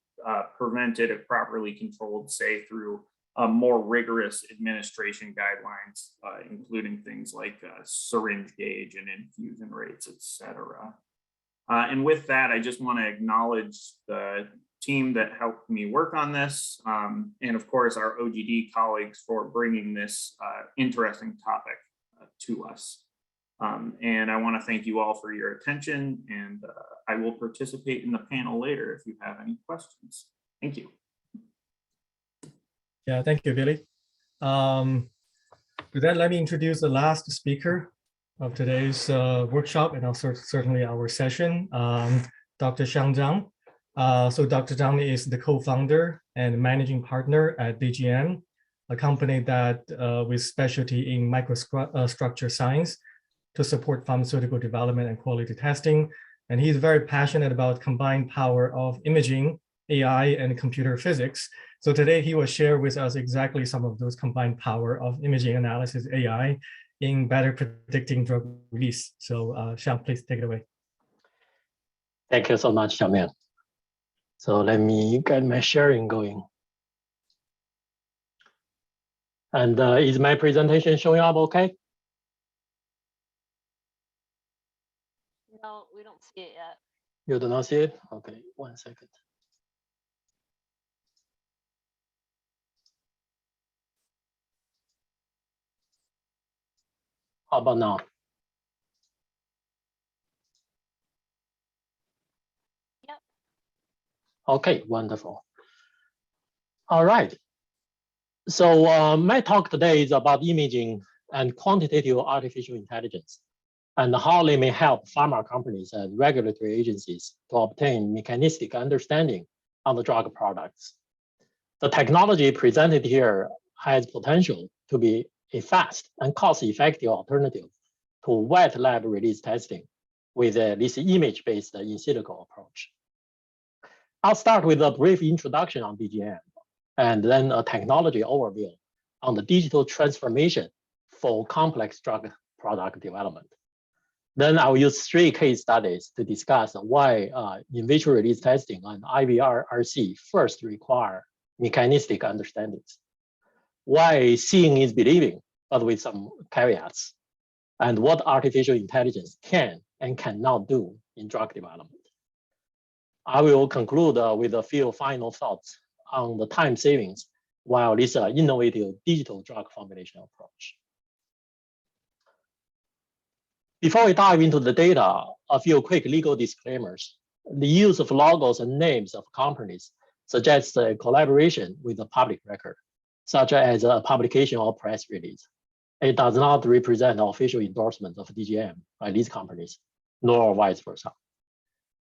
prevented if properly controlled, say through more rigorous administration guidelines, including things like syringe gauge and infusion rates, et cetera. And with that, I just want to acknowledge the team that helped me work on this, and of course our OGD colleagues for bringing this interesting topic to us. And I want to thank you all for your attention, and I will participate in the panel later if you have any questions. Thank you. Yeah, thank you, Billy. With that, let me introduce the last speaker of today's workshop and also certainly our session, Dr. Xiang Zhang. So Dr. Zhang is the co-founder and managing partner at DGM, a company that with specialty in microstructure science to support pharmaceutical development and quality testing. And he's very passionate about combined power of imaging, AI, and computer physics. So today he will share with us exactly some of those combined power of imaging analysis AI in better predicting drug release. So Xiang, please take it away. Thank you so much, Xiaomian. So let me get my sharing going. And is my presentation showing up okay? No, we don't see it yet. You do not see it? Okay, 1 second. How about now? Yep. Okay, wonderful. All right. So my talk today is about imaging and quantitative artificial intelligence, and how they may help pharma companies and regulatory agencies to obtain mechanistic understanding on the drug products. The technology presented here has potential to be a fast and cost-effective alternative to wet lab release testing with this image-based in silico approach. I'll start with a brief introduction on DGM, and then a technology overview on the digital transformation for complex drug product development. Then I'll use 3 case studies to discuss why in vitro release testing and IVRT first require mechanistic understandings, why seeing is believing, but with some caveats, and what artificial intelligence can and cannot do in drug development. I will conclude with a few final thoughts on the time savings while this innovative digital drug formulation approach. Before we dive into the data, a few quick legal disclaimers. The use of logos and names of companies suggests a collaboration with the public record, such as a publication or press release. It does not represent official endorsement of DGM by these companies, nor vice versa.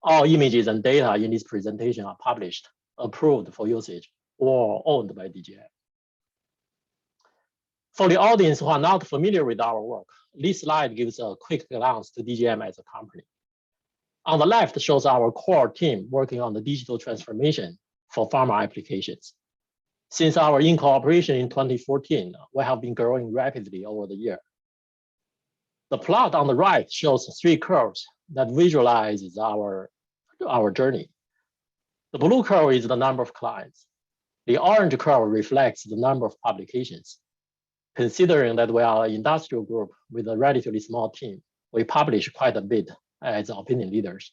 All images and data in this presentation are published, approved for usage, or owned by DGM. For the audience who are not familiar with our work, this slide gives a quick glance to DGM as a company. On the left shows our core team working on the digital transformation for pharma applications. Since our incorporation in 2014, we have been growing rapidly over the year. The plot on the right shows 3 curves that visualizes our journey. The blue curve is the number of clients. The orange curve reflects the number of publications. Considering that we are an industrial group with a relatively small team, we publish quite a bit as opinion leaders.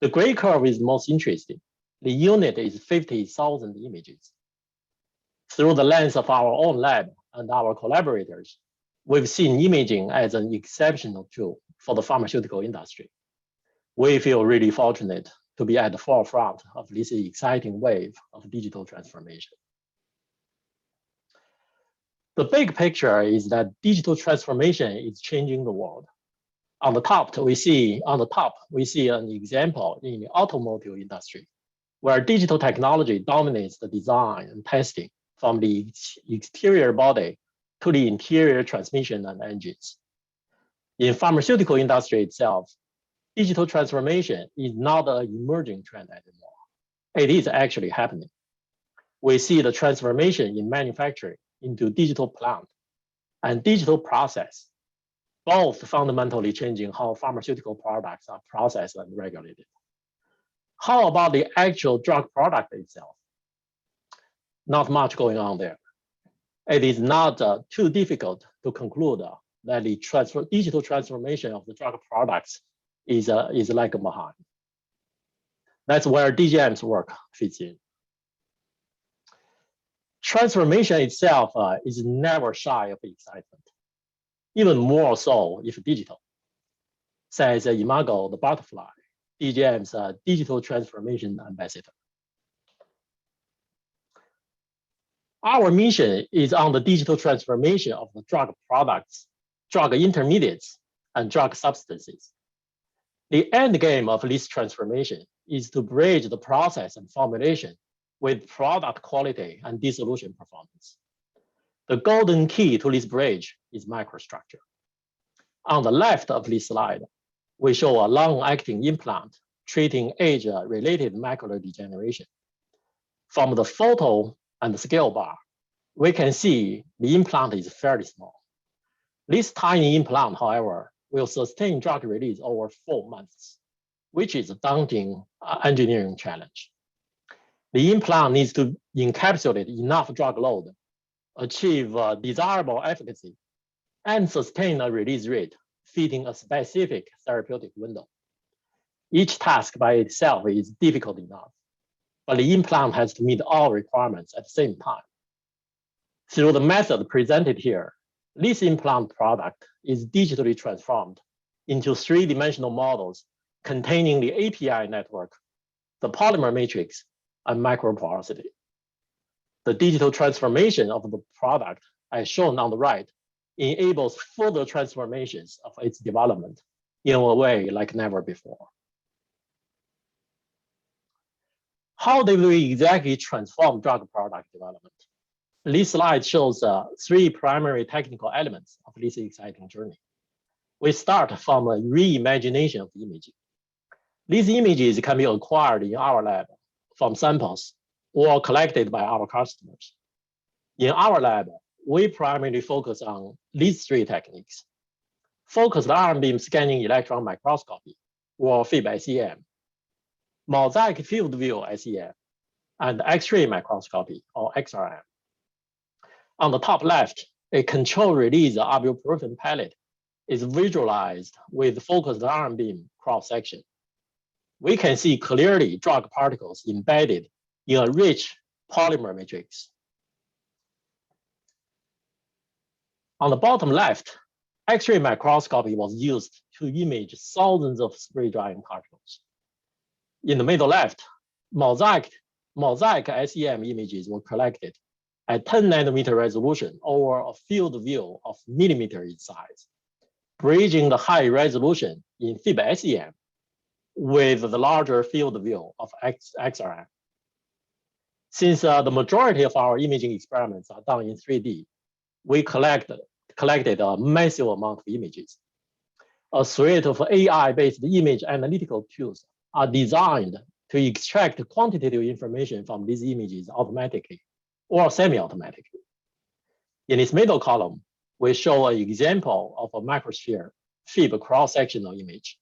The gray curve is most interesting. The unit is 50,000 images. Through the lens of our own lab and our collaborators, we've seen imaging as an exceptional tool for the pharmaceutical industry. We feel really fortunate to be at the forefront of this exciting wave of digital transformation. The big picture is that digital transformation is changing the world. On the top, we see an example in the automotive industry, where digital technology dominates the design and testing from the exterior body to the interior transmission and engines. In pharmaceutical industry itself, digital transformation is not an emerging trend anymore. It is actually happening. We see the transformation in manufacturing into digital plant and digital process, both fundamentally changing how pharmaceutical products are processed and regulated. How about the actual drug product itself? Not much going on there. It is not too difficult to conclude that the digital transformation of the drug products is lagging behind. That's where DGM's work fits in. Transformation itself is never shy of excitement. even more so if digital, says Imago the butterfly, DGM's digital transformation ambassador. Our mission is on the digital transformation of the drug products, drug intermediates, and drug substances. The end game of this transformation is to bridge the process and formulation with product quality and dissolution performance. The golden key to this bridge is microstructure. On the left of this slide, we show a long-acting implant treating age-related macular degeneration. From the photo and the scale bar, we can see the implant is fairly small. This tiny implant, however, will sustain drug release over 4 months, which is a daunting engineering challenge. The implant needs to encapsulate enough drug load, achieve desirable efficacy, and sustain a release rate fitting a specific therapeutic window. Each task by itself is difficult enough, but the implant has to meet all requirements at the same time. Through the method presented here, this implant product is digitally transformed into three-dimensional models containing the API network, the polymer matrix, and microporosity. The digital transformation of the product, as shown on the right, enables further transformations of its development in a way like never before. How did we exactly transform drug product development? This slide shows 3 primary technical elements of this exciting journey. We start from a reimagination of imaging. These images can be acquired in our lab from samples or collected by our customers. In our lab, we primarily focus on these 3 techniques: focused ion beam scanning electron microscopy, or FIB-SEM, mosaic field view SEM, and X-ray microscopy, or XRM. On the top left, a control release ibuprofen pellet is visualized with focused ion beam cross-section. We can see clearly drug particles embedded in a rich polymer matrix. On the bottom left, X-ray microscopy was used to image thousands of spray drying particles. In the middle left, mosaic SEM images were collected at 10 nanometer resolution over a field view of millimeter in size, bridging the high resolution in FIB-SEM with the larger field view of XRM. Since the majority of our imaging experiments are done in 3D, we collected a massive amount of images. A suite of AI-based image analytical tools are designed to extract quantitative information from these images automatically or semi-automatically. In this middle column, we show an example of a microsphere FIB cross-sectional image,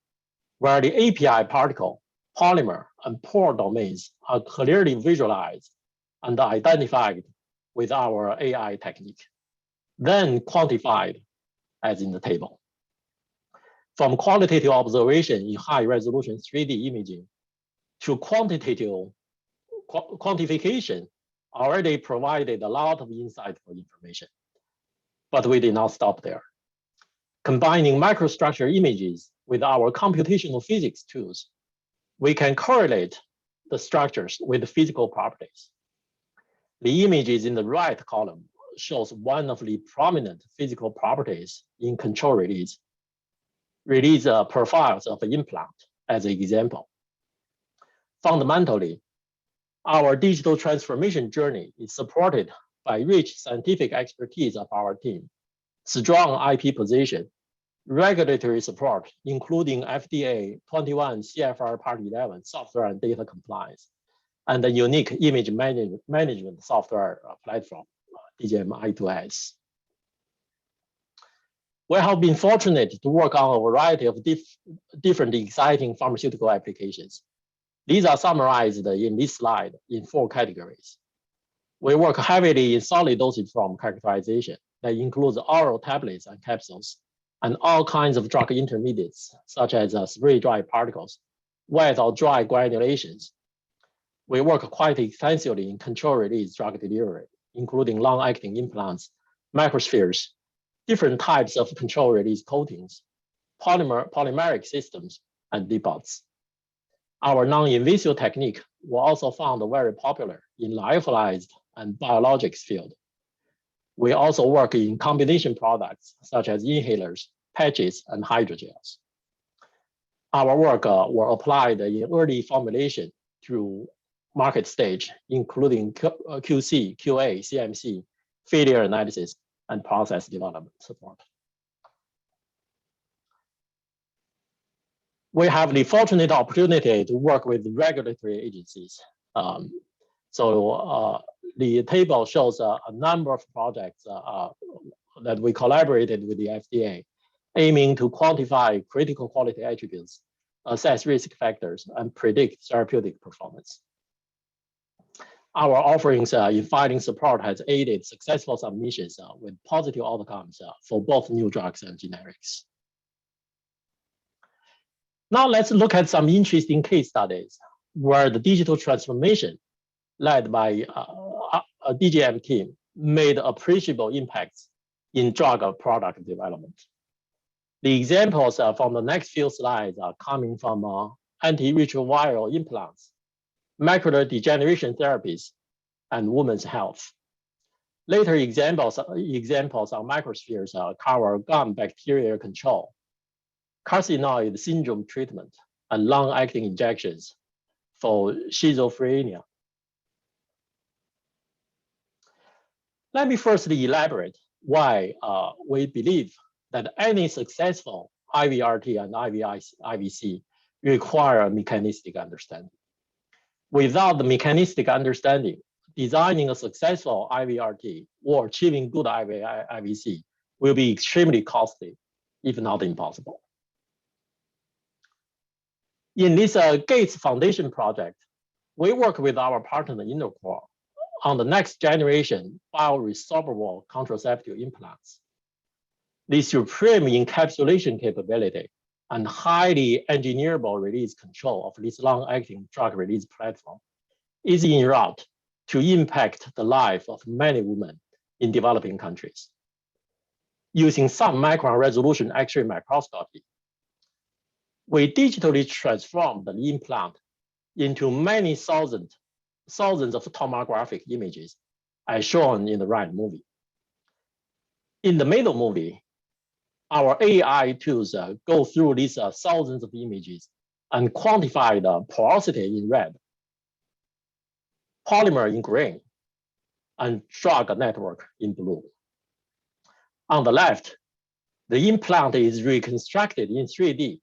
where the API particle, polymer, and pore domains are clearly visualized and identified with our AI technique, then quantified as in the table. From qualitative observation in high-resolution 3D imaging to quantitative quantification already provided a lot of insightful information. But we did not stop there. Combining microstructure images with our computational physics tools, we can correlate the structures with physical properties. The images in the right column shows one of the prominent physical properties in control release profiles of an implant as an example. Fundamentally, our digital transformation journey is supported by rich scientific expertise of our team, strong IP position, regulatory support, including FDA 21 CFR Part 11 software and data compliance, and a unique image management software platform, DGM-I2S. We have been fortunate to work on a variety of different exciting pharmaceutical applications. These are summarized in this slide in 4 categories. We work heavily in solid dosage form characterization that includes oral tablets and capsules, and all kinds of drug intermediates, such as spray dry particles, wet or dry granulations. We work quite extensively in control release drug delivery, including long-acting implants, microspheres, different types of control release coatings, polymeric systems, and depots. Our non-invasive technique was also found very popular in lyophilized and biologics field. We also work in combination products such as inhalers, patches, and hydrogels. Our work were applied in early formulation through market stage, including QC, QA, CMC, failure analysis, and process development support. We have the fortunate opportunity to work with regulatory agencies. The table shows a number of projects that we collaborated with the FDA, aiming to quantify critical quality attributes, assess risk factors, and predict therapeutic performance. Our offerings in filing support has aided successful submissions with positive outcomes for both new drugs and generics. Now let's look at some interesting case studies where the digital transformation led by a DGM team made appreciable impacts in drug or product development. The examples from the next few slides are coming from antiretroviral implants, macular degeneration therapies, and women's health. Later examples on microspheres cover gum bacterial control, carcinoid syndrome treatment, and long-acting injections for schizophrenia. Let me firstly elaborate why we believe that any successful IVRT and IVIVC require mechanistic understanding. Without the mechanistic understanding, designing a successful IVRT or achieving good IVIVC will be extremely costly, if not impossible. In this Gates Foundation project, we work with our partner Innocor on the next generation bioresorbable contraceptive implants. The supreme encapsulation capability and highly engineerable release control of this long-acting drug release platform is en route to impact the life of many women in developing countries. Using sub-micron resolution X-ray microscopy, we digitally transformed the implant into many thousands of tomographic images, as shown in the right movie. In the middle movie, our AI tools go through these thousands of images and quantify the porosity in red, polymer in green, and drug network in blue. On the left, the implant is reconstructed in 3D.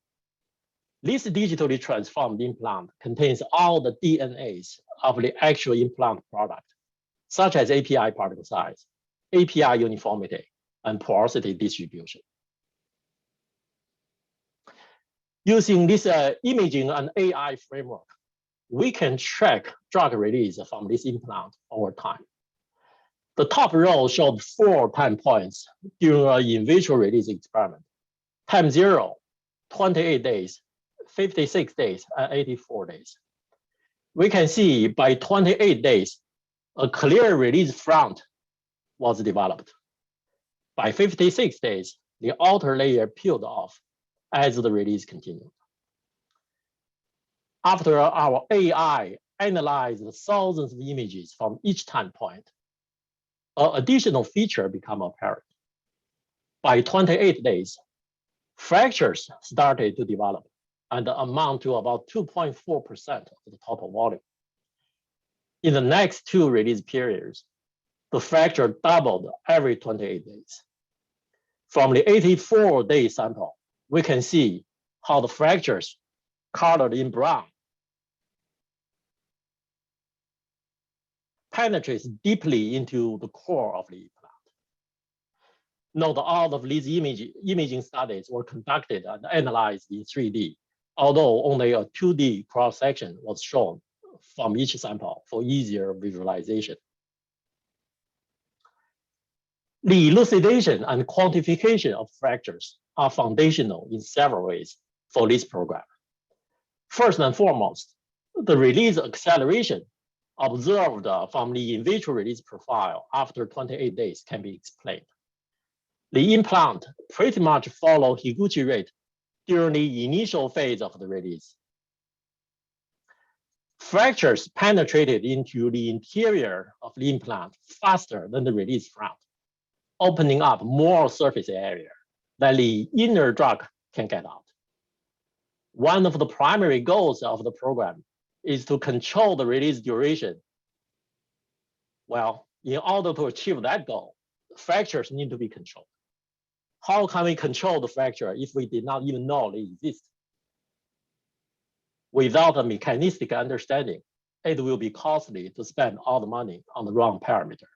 This digitally transformed implant contains all the DNAs of the actual implant product, such as API particle size, API uniformity, and porosity distribution. Using this imaging and AI framework, we can track drug release from this implant over time. The top row showed 4 time points during an in vitro release experiment. Time 0, 28 days, 56 days, and 84 days. We can see by 28 days, a clear release front was developed. By 56 days, the outer layer peeled off as the release continued. After our AI analyzed thousands of images from each time point, an additional feature became apparent. By 28 days, fractures started to develop and amount to about 2.4% of the total volume. In the next 2 release periods, the fracture doubled every 28 days. From the 84-day sample, we can see how the fractures, colored in brown, penetrates deeply into the core of the implant. Note all of these imaging studies were conducted and analyzed in 3D, although only a 2D cross-section was shown from each sample for easier visualization. The elucidation and quantification of fractures are foundational in several ways for this program. First and foremost, the release acceleration observed from the in vitro release profile after 28 days can be explained. The implant pretty much follow Higuchi rate during the initial phase of the release. Fractures penetrated into the interior of the implant faster than the release front, opening up more surface area that the inner drug can get out. One of the primary goals of the program is to control the release duration. Well, in order to achieve that goal, fractures need to be controlled. How can we control the fracture if we did not even know they exist? Without a mechanistic understanding, it will be costly to spend all the money on the wrong parameter.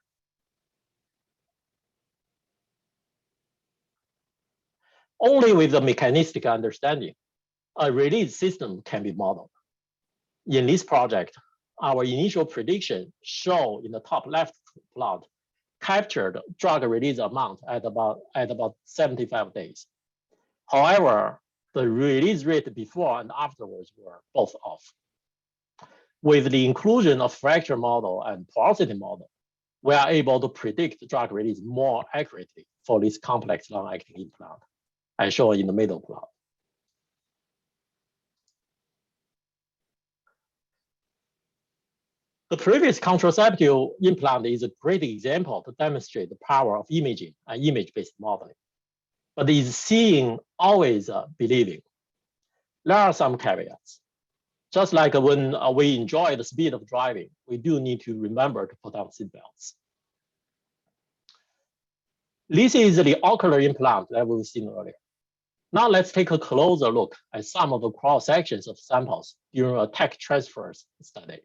Only with a mechanistic understanding, a release system can be modeled. In this project, our initial prediction shown in the top left plot captured drug release amount at about 75 days. However, the release rate before and afterwards were both off. With the inclusion of fracture model and porosity model, we are able to predict drug release more accurately for this complex long-acting implant, as shown in the middle plot. The previous contraceptive implant is a great example to demonstrate the power of imaging and image-based modeling. But is seeing always believing? There are some caveats. Just like when we enjoy the speed of driving, we do need to remember to put on seatbelts. This is the ocular implant that we've seen earlier. Now let's take a closer look at some of the cross sections of samples during a tech transfers study.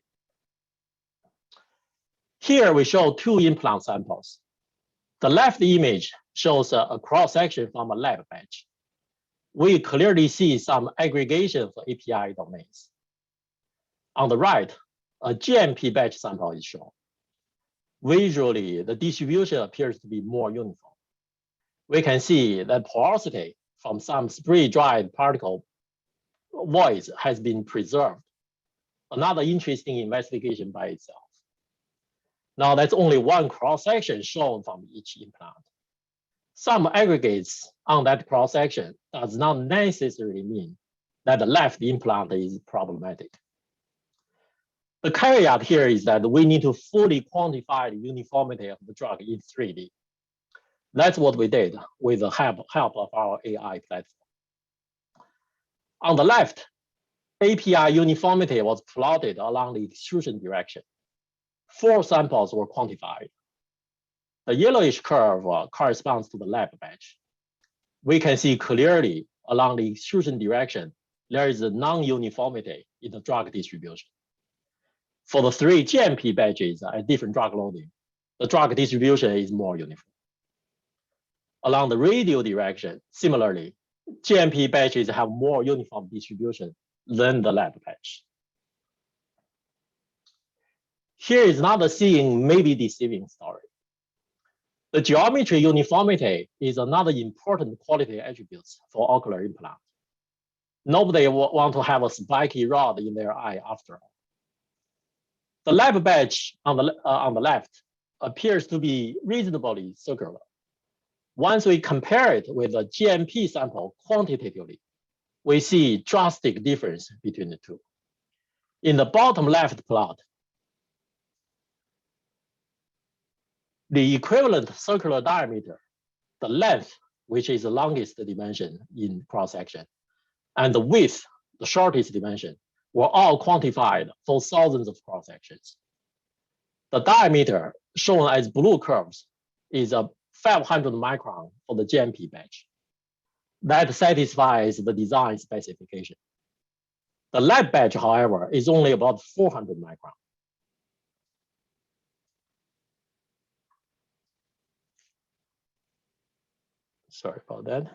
Here we show two implant samples. The left image shows a cross section from a lab batch. We clearly see some aggregation of API domains. On the right, a GMP batch sample is shown. Visually, the distribution appears to be more uniform. We can see that porosity from some spray-dried particle voids has been preserved. Another interesting investigation by itself. Now that's only one cross-section shown from each implant. Some aggregates on that cross-section does not necessarily mean that the left implant is problematic. The caveat here is that we need to fully quantify the uniformity of the drug in 3D. That's what we did with the help of our AI platform. On the left, API uniformity was plotted along the extrusion direction. 4 samples were quantified. The yellowish curve corresponds to the lab batch. We can see clearly along the extrusion direction, there is a non-uniformity in the drug distribution. For the 3 GMP batches at different drug loading, the drug distribution is more uniform. Along the radial direction, similarly, GMP batches have more uniform distribution than the lab batch. Here is another seeing maybe deceiving story. The geometry uniformity is another important quality attribute for ocular implant. Nobody want to have a spiky rod in their eye after all. The lab batch on the left appears to be reasonably circular. Once we compare it with a GMP sample quantitatively, we see drastic difference between the two. In the bottom left plot, the equivalent circular diameter, the length, which is the longest dimension in cross-section, and the width, the shortest dimension, were all quantified for thousands of cross-sections. The diameter, shown as blue curves, is a 500 micron for the GMP batch. That satisfies the design specification. The lab batch, however, is only about 400 micron. Sorry about that.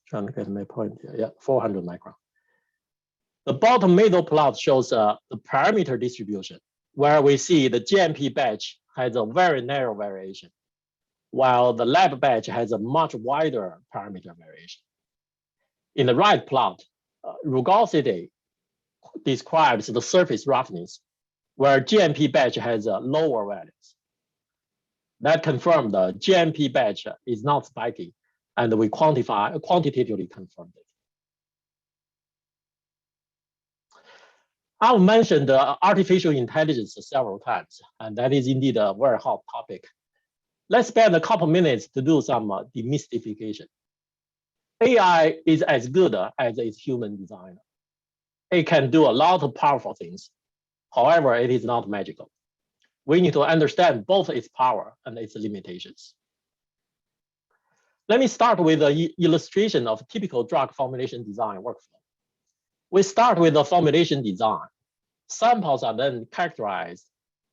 Trying to get my point here. Yeah, 400 micron. The bottom middle plot shows the parameter distribution, where we see the GMP batch has a very narrow variation, while the lab batch has a much wider parameter variation. In the right plot, rugosity describes the surface roughness, where GMP batch has lower values. that confirm the GMP batch is not spiky, and we quantitatively confirmed it. I've mentioned artificial intelligence several times, and that is indeed a very hot topic. Let's spend a couple minutes to do some demystification. AI is as good as its human designer. It can do a lot of powerful things. However, it is not magical. We need to understand both its power and its limitations. Let me start with an illustration of typical drug formulation design workflow. We start with the formulation design. Samples are then characterized,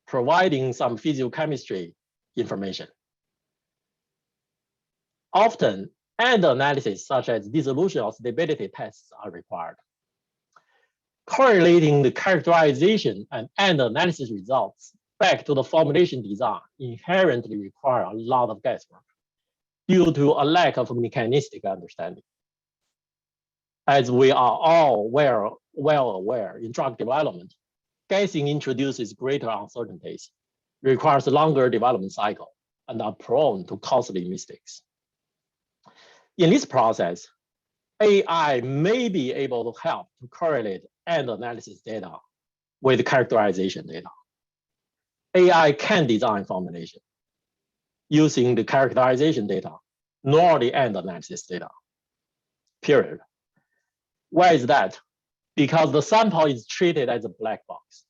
providing some physiochemistry information. Often, end analysis such as dissolution or stability tests are required. Correlating the characterization and end analysis results back to the formulation design inherently require a lot of guesswork due to a lack of mechanistic understanding. As we are all well aware in drug development, guessing introduces greater uncertainties, requires a longer development cycle, and are prone to costly mistakes. In this process, AI may be able to help to correlate end analysis data with characterization data. AI can design formulation using the characterization data, nor the end analysis data, period. Why is that? Because the sample is treated as a black box.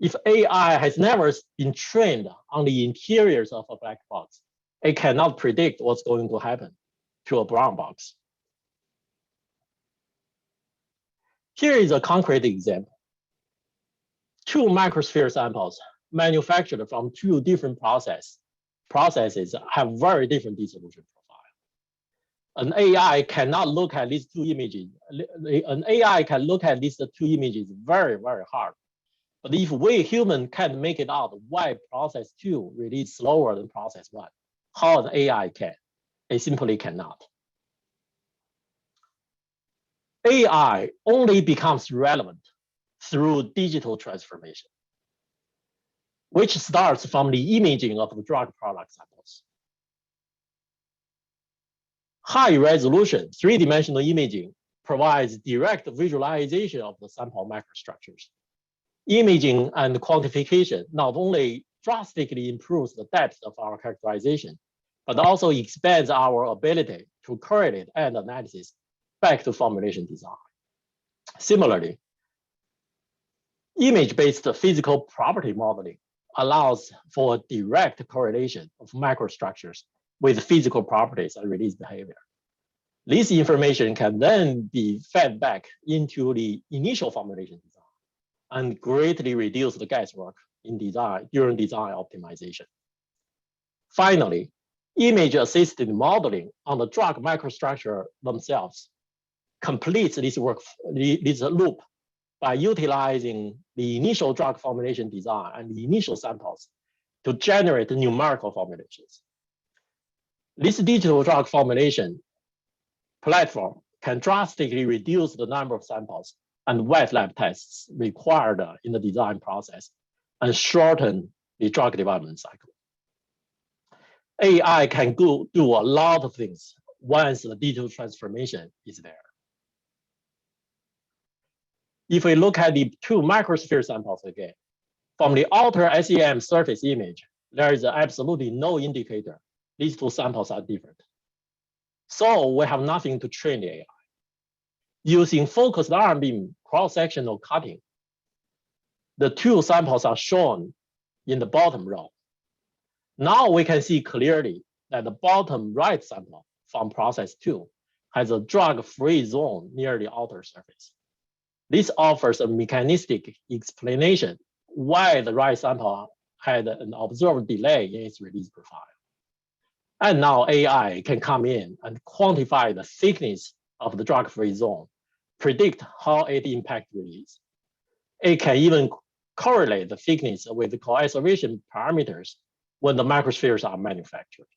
If AI has never been trained on the interiors of a black box, it cannot predict what's going to happen to a brown box. Here is a concrete example. 2 microsphere samples manufactured from 2 different processes have very different dissolution profile. An AI cannot look at these 2 images. An AI can look at these 2 images very, very hard. But if we human can't make it out why process 2 release slower than process 1, how an AI can? It simply cannot. AI only becomes relevant through digital transformation, which starts from the imaging of the drug product samples. High resolution 3-dimensional imaging provides direct visualization of the sample microstructures. Imaging and quantification not only drastically improves the depth of our characterization, but also expands our ability to correlate end analysis back to formulation design. Similarly, image-based physical property modeling allows for direct correlation of microstructures with physical properties and release behavior. This information can then be fed back into the initial formulation design and greatly reduce the guesswork in design during design optimization. Finally, image-assisted modeling on the drug microstructure themselves completes this loop by utilizing the initial drug formulation design and the initial samples to generate numerical formulations. This digital drug formulation platform can drastically reduce the number of samples and wet lab tests required in the design process and shorten the drug development cycle. AI can do a lot of things once the digital transformation is there. If we look at the 2 microsphere samples again, from the outer SEM surface image, there is absolutely no indicator these 2 samples are different. So we have nothing to train the AI. Using focused ion beam cross-sectional cutting, the 2 samples are shown in the bottom row. Now we can see clearly that the bottom right sample from process 2 has a drug-free zone near the outer surface. This offers a mechanistic explanation why the right sample had an observed delay in its release profile. And now AI can come in and quantify the thickness of the drug-free zone, predict how it impacts release. It can even correlate the thickness with the coagulation parameters when the microspheres are manufactured.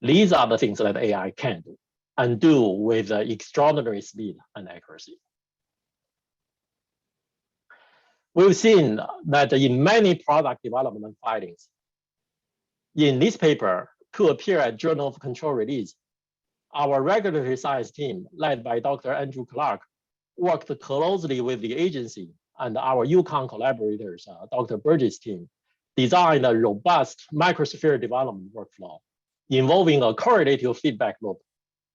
These are the things that AI can do and do with extraordinary speed and accuracy. We've seen that in many product development findings, In this paper, to appear at Journal of Control Release, our regulatory science team, led by Dr. Andrew Clark, worked closely with the agency and our UConn collaborators, Dr. Burgess' team, designed a robust microsphere development workflow involving a correlative feedback loop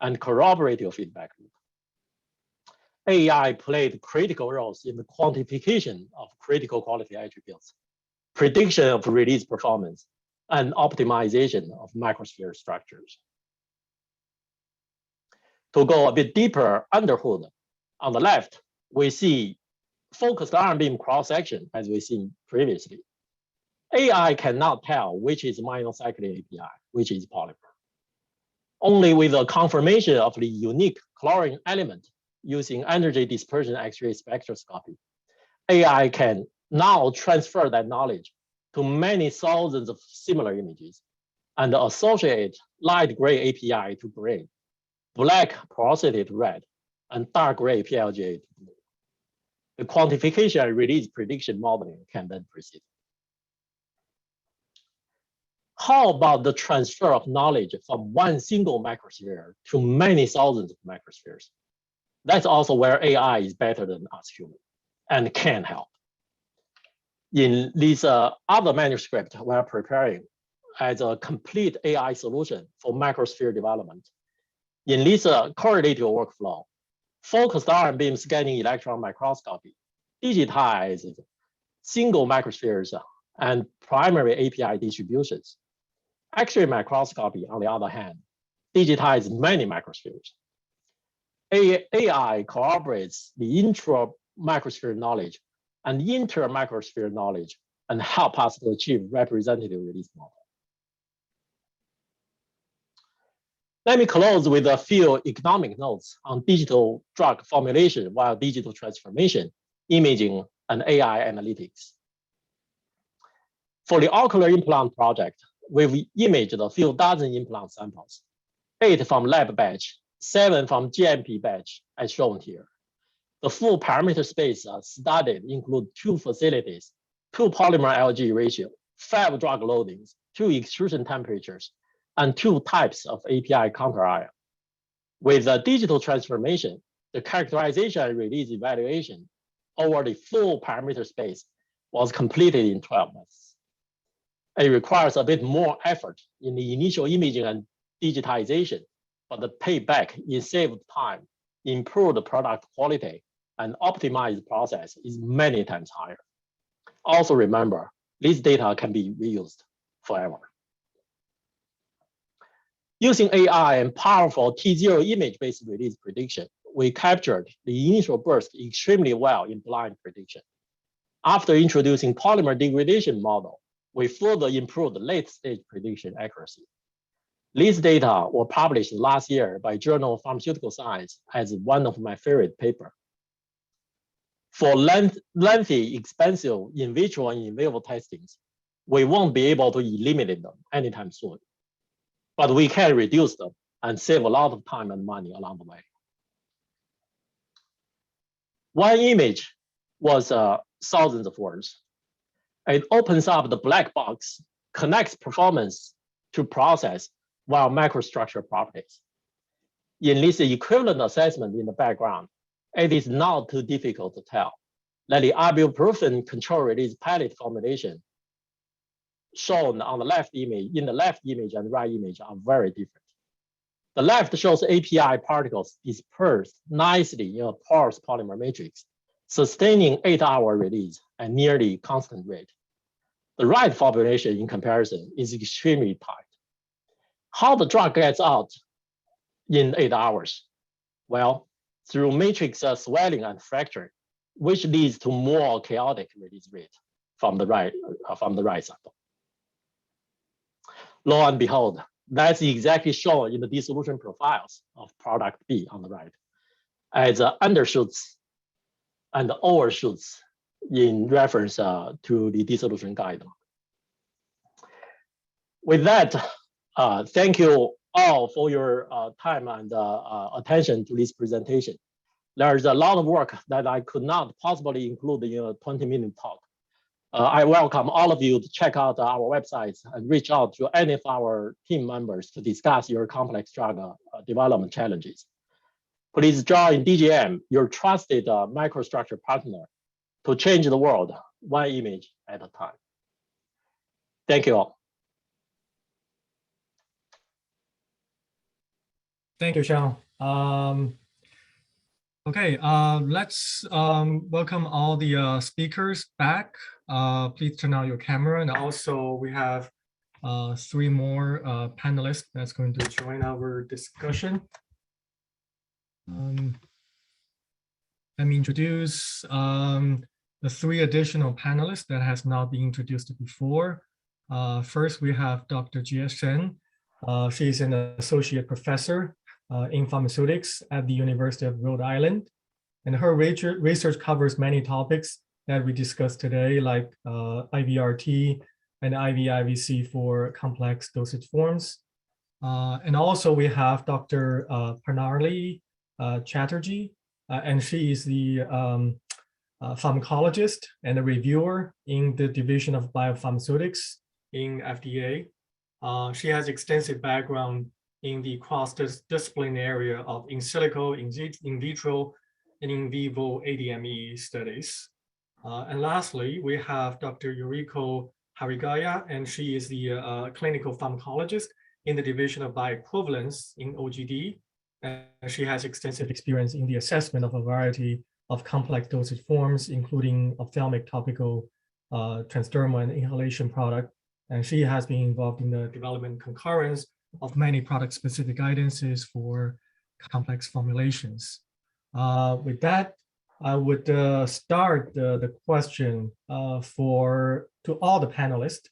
and corroborative feedback loop. AI played critical roles in the quantification of critical quality attributes, prediction of release performance, and optimization of microsphere structures. To go a bit deeper under hood, on the left, we see focused ion beam cross-section as we've seen previously. AI cannot tell which is minocycline API, which is polymer. Only with the confirmation of the unique chlorine element using energy dispersion X-ray spectroscopy, AI can now transfer that knowledge to many thousands of similar images and associate light gray API to green, black porosity to red, and dark gray PLGA to blue. The quantification and release prediction modeling can then proceed. How about the transfer of knowledge from one single microsphere to many thousands of microspheres? That's also where AI is better than us humans and can help. In this other manuscript we're preparing as a complete AI solution for microsphere development, in this correlative workflow, focused ion beam scanning electron microscopy digitizes single microspheres and primary API distributions. X-ray microscopy, on the other hand, digitizes many microspheres. AI corroborates the intra-microsphere knowledge and inter-microsphere knowledge and help us to achieve representative release model. Let me close with a few economic notes on digital drug formulation while digital transformation, imaging, and AI analytics. For the ocular implant project, we've imaged a few dozen implant samples, 8 from lab batch, 7 from GMP batch, as shown here. The full parameter space studied include 2 facilities, 2 polymer LG ratio, 5 drug loadings, 2 extrusion temperatures, and 2 types of API counter ion. With the digital transformation, the characterization and release evaluation over the full parameter space was completed in 12 months. It requires a bit more effort in the initial imaging and digitization, but the payback in saved time, improved product quality, and optimized process is many times higher. Also remember, this data can be reused forever. Using AI and powerful T0 image-based release prediction, we captured the initial burst extremely well in blind prediction. After introducing polymer degradation model, we further improved late-stage prediction accuracy. These data were published last year by Journal of Pharmaceutical Science as one of my favorite papers. For lengthy, expensive in vitro and in vivo testings, we won't be able to eliminate them anytime soon, but we can reduce them and save a lot of time and money along the way. One image was thousands of words. It opens up the black box, connects performance to process while microstructure properties. In this equivalent assessment in the background, it is not too difficult to tell that the ibuprofen control release pellet formulation shown on the left image, in the left image and right image are very different. The left shows API particles dispersed nicely in a porous polymer matrix, sustaining 8-hour release at nearly constant rate. The right formulation in comparison is extremely tight. How the drug gets out in 8 hours? Well, through matrix swelling and fracturing, which leads to more chaotic release rate from the right sample. Lo and behold, that's exactly shown in the dissolution profiles of product B on the right, as undershoots and overshoots in reference to the dissolution guideline. With that, thank you all for your time and attention to this presentation. There's a lot of work that I could not possibly include in a 20-minute talk. I welcome all of you to check out our websites and reach out to any of our team members to discuss your complex drug development challenges. Please join DGM, your trusted microstructure partner, to change the world one image at a time. Thank you all. Thank you, Sean. Okay, let's welcome all the speakers back. Please turn on your camera, and also we have 3 more panelists that's going to join our discussion. Let me introduce the 3 additional panelists that has not been introduced before. First, we have Dr. Jie Shen. She is an associate professor in pharmaceutics at the University of Rhode Island. And her research covers many topics that we discussed today, like IVRT and IVIVC for complex dosage forms. And also we have Dr. Pranali Chatterjee, and she is the pharmacologist and a reviewer in the Division of Biopharmaceutics in FDA. She has extensive background in the cross-discipline area of in silico, in vitro, and in vivo ADME studies. And lastly, we have Dr. Yuriko Harigaya, and she is the clinical pharmacologist in the Division of Bioequivalence in OGD. And she has extensive experience in the assessment of a variety of complex dosage forms, including ophthalmic, topical, transdermal, and inhalation product. And she has been involved in the development concurrence of many product-specific guidances for complex formulations. With that, I would start the question to all the panelists.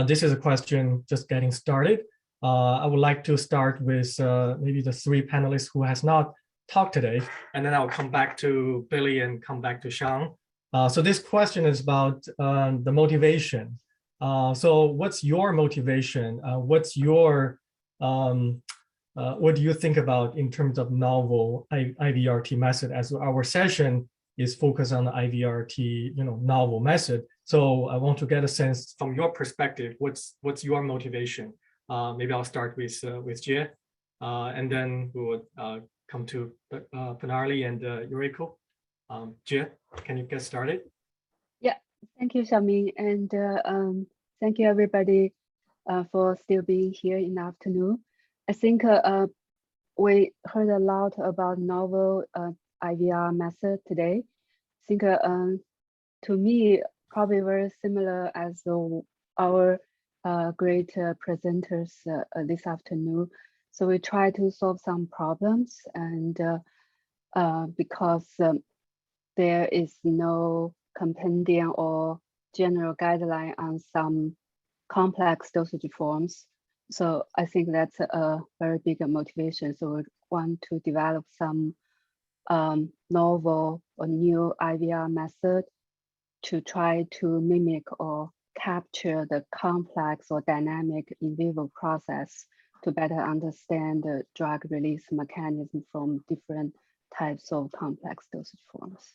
This is a question just getting started. I would like to start with maybe the 3 panelists who has not talked today, and then I'll come back to Billy and come back to Sean. So this question is about the motivation. So what's your motivation? What's your, what do you think about in terms of novel IVRT method, as our session is focused on the IVRT, novel method. So I want to get a sense from your perspective, what's your motivation? Maybe I'll start with Jie, and then we would come to Pranali and Yuriko. Jie, can you get started? Yeah, thank you, Xiaoming, and thank you everybody for still being here in the afternoon. I think we heard a lot about novel IVR method today. I think to me, probably very similar as our great presenters this afternoon. So we try to solve some problems, and because there is no compendium or general guideline on some complex dosage forms. So I think that's a very big motivation. So we want to develop some novel or new IVR method to try to mimic or capture the complex or dynamic in vivo process to better understand the drug release mechanism from different types of complex dosage forms.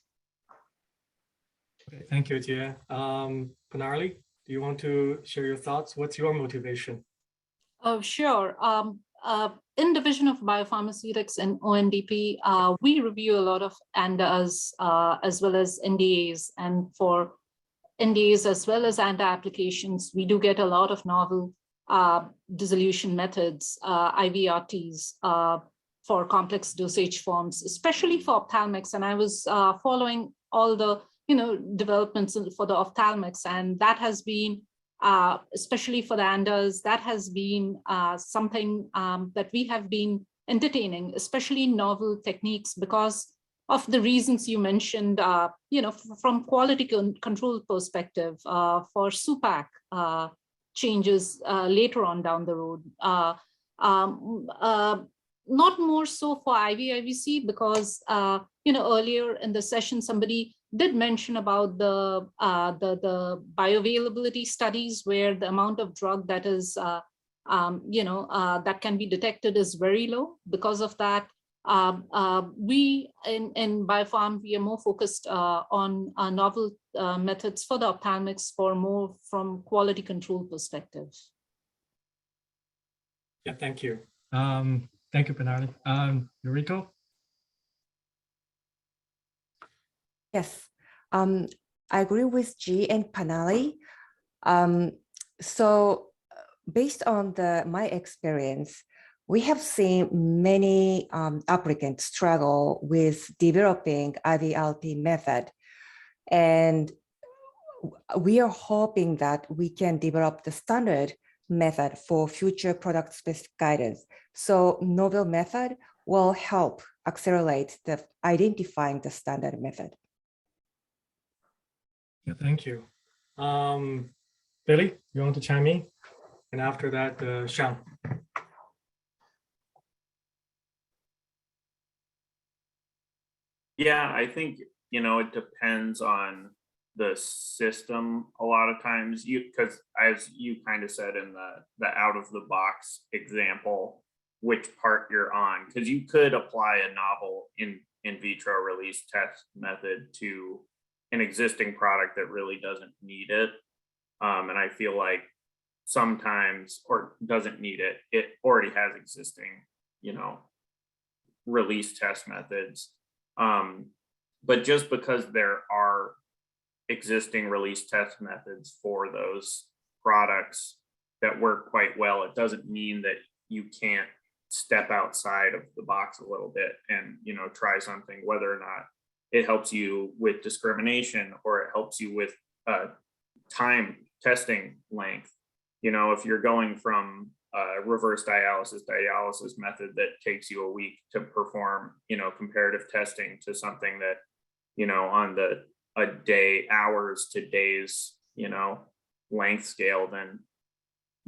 Okay, thank you, Jie. Pranali, do you want to share your thoughts? What's your motivation? Oh, sure. In Division of Biopharmaceutics and ONDP, we review a lot of ANDAs as well as NDAs. And for NDAs as well as ANDA applications, we do get a lot of novel dissolution methods, IVRTs, for complex dosage forms, especially for ophthalmics. And I was following all the developments for the ophthalmics, and that has been especially for the ANDAs, that has been something that we have been entertaining, especially novel techniques, because of the reasons you mentioned, from quality control perspective, for SUPAC changes later on down the road. Not more so for IVIVC, because earlier in the session somebody did mention about the bioavailability studies, where the amount of drug that is that can be detected is very low. Because of that, We in Biopharm, we are more focused on novel methods for the ophthalmics for more from quality control perspective. Yeah, thank you. Thank you, Bernardi. Yuriko? Yes, I agree with G and Panali. So based on my experience, we have seen many applicants struggle with developing IVRT method. And we are hoping that we can develop the standard method for future product specific guidance. So novel method will help accelerate the identifying the standard method. Yeah, thank you. Billy, you want to chime in? And after that, Sean. Yeah, I think, you know, it depends on the system a lot of times, because as you kind of said in the out of the box example, which part you're on, because you could apply a novel in vitro release test method to an existing product that really doesn't need it. And I feel like sometimes, or doesn't need it, it already has existing, you know, release test methods. But just because there are existing release test methods for those products that work quite well, it doesn't mean that you can't step outside of the box a little bit and, you know, try something, whether or not it helps you with discrimination or it helps you with time testing length. You know, if you're going from reverse dialysis method that takes you a week to perform, you know, comparative testing to something that, you know, on a day, hours to days, you know, length scale, then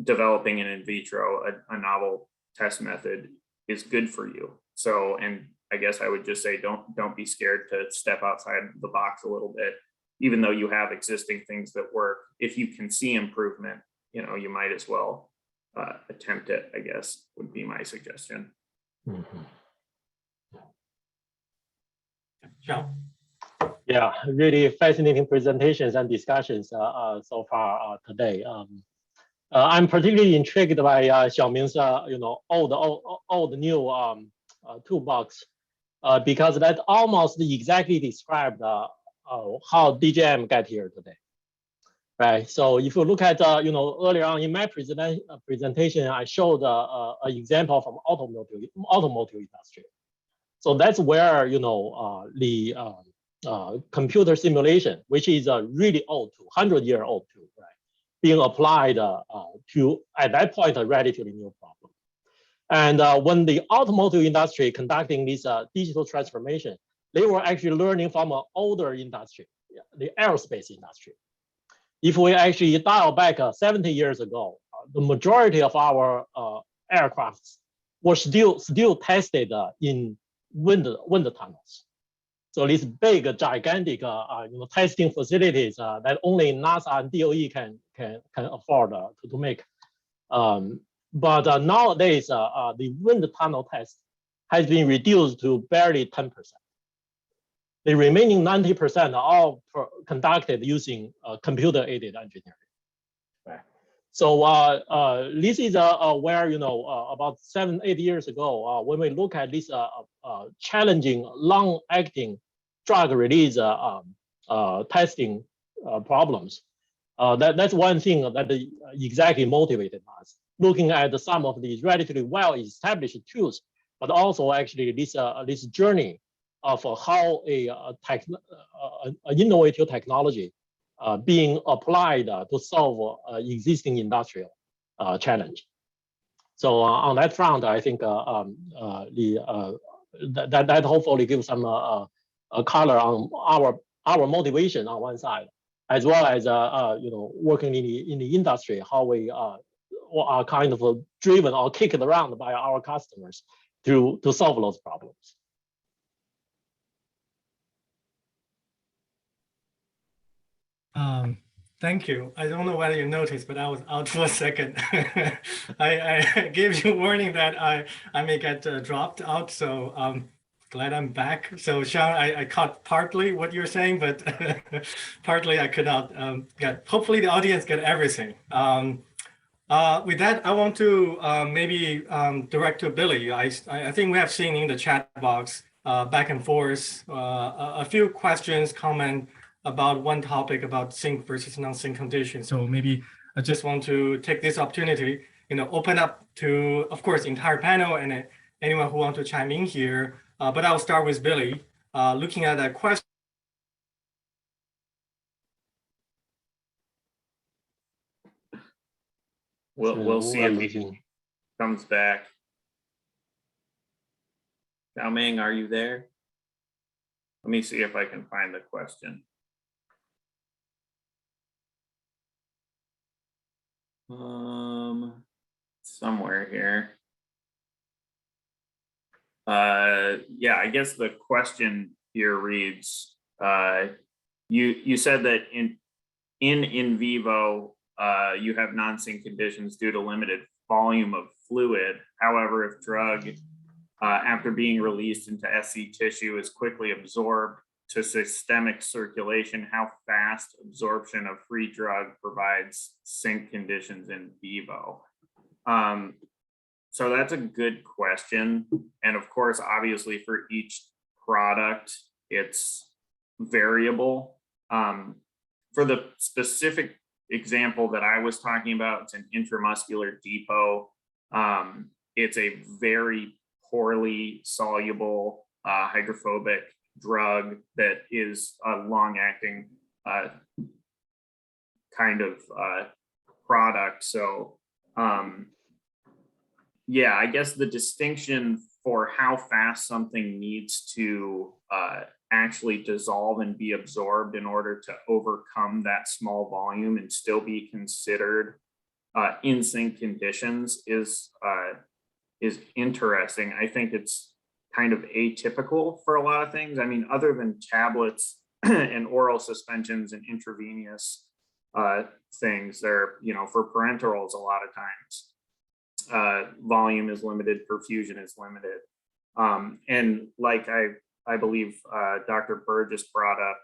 developing an in vitro, a novel test method is good for you. So, and I guess I would just say, don't be scared to step outside the box a little bit, even though you have existing things that work. If you can see improvement, you know, you might as well attempt it, I guess, would be my suggestion. Mm-hmm. Sean. Yeah, really fascinating presentations and discussions so far today. I'm particularly intrigued by Xiaoming's, you know, all the new toolbox because that almost exactly described how DGM got here today, right? So if you look at, you know, earlier on in my presentation, I showed an example from automotive industry. So that's where, you know, the computer simulation, which is a really old tool, 100-year-old tool, right, being applied to, at that point, a relatively new problem. And when the automotive industry conducting this digital transformation, they were actually learning from an older industry, the aerospace industry. If we actually dial back 70 years ago, the majority of our aircrafts were still tested in wind tunnels. So these big, gigantic, you know, testing facilities that only NASA and DOE can afford to make. But nowadays, the wind tunnel test has been reduced to barely 10%. The remaining 90% are all conducted using computer-aided engineering. Right. So this is where, you know, about 7-8 years ago, when we look at this challenging, long-acting drug release testing problems, that's one thing that exactly motivated us, looking at some of these relatively well-established tools, but also actually this journey of how an innovative technology being applied to solve existing industrial challenge. So on that front, I think that hopefully gives some a color on our motivation on one side, as well as you know, working in the industry, how we are kind of driven or kicked around by our customers to solve those problems. Thank you. I don't know whether you noticed, but I was out for a second. I gave you warning that I may get dropped out, so glad I'm back. So Sean, I caught partly what you're saying, but partly I could not get. Hopefully the audience get everything. With that, I want to maybe direct to Billy. I think we have seen in the chat box back and forth a few questions, comment about one topic about sink versus non-sink conditions. So maybe I just want to take this opportunity, open up to, of course, entire panel and anyone who wants to chime in here. But I'll start with Billy. Looking at that question. We'll see if he comes back. Xiao Ming, are you there? Let me see if I can find the question. Somewhere here. Yeah, I guess the question here reads, you said that in vivo, you have non-sink conditions due to limited volume of fluid. However, if drug, after being released into SC tissue, is quickly absorbed to systemic circulation, how fast absorption of free drug provides sink conditions in vivo? So that's a good question. And of course, obviously for each product, it's variable. For the specific example that I was talking about, it's an intramuscular depot. It's a very poorly soluble hydrophobic drug that is a long-acting kind of product. So yeah, I guess the distinction for how fast something needs to actually dissolve and be absorbed in order to overcome that small volume and still be considered in sink conditions is interesting. I think it's kind of atypical for a lot of things. I mean, other than tablets and oral suspensions and intravenous things, they're, for parenterals a lot of times, volume is limited, perfusion is limited. And like I believe Dr. Burgess brought up,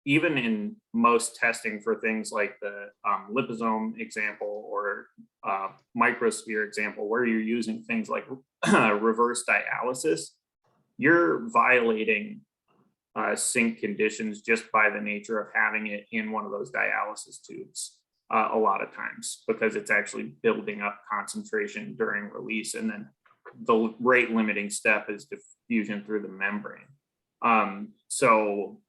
even in most testing for things like the liposome example or microsphere example, where you're using things like reverse dialysis, you're violating sink conditions just by the nature of having it in one of those dialysis tubes a lot of times, because it's actually building up concentration during release. And then the rate limiting step is diffusion through the membrane. So,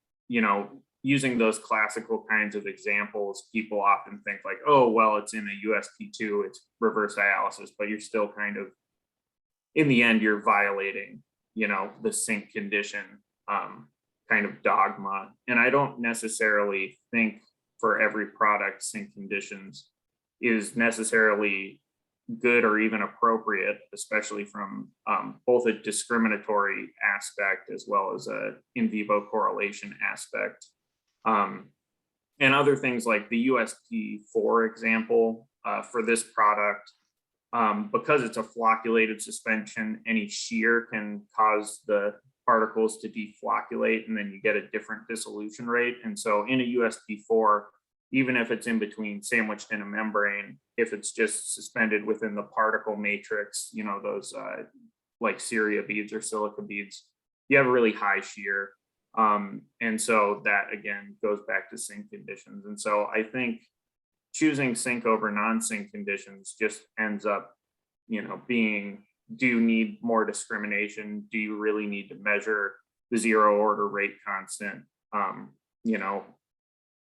using those classical kinds of examples, people often think like, oh, well, it's in a USP2, it's reverse dialysis, but you're still kind of, in the end, you're violating, the sink condition kind of dogma. And I don't necessarily think for every product, sink conditions is necessarily good or even appropriate, especially from both a discriminatory aspect as well as a in vivo correlation aspect. And other things like the USP4 example for this product, because it's a flocculated suspension, any shear can cause the particles to deflocculate, and then you get a different dissolution rate. And so in a USP4, even if it's in between sandwiched in a membrane, if it's just suspended within the particle matrix, those like ceria beads or silica beads, you have a really high shear. And so that again goes back to sink conditions. And so I think choosing sink over non-sink conditions just ends up, being, do you need more discrimination? Do you really need to measure the zero order rate constant?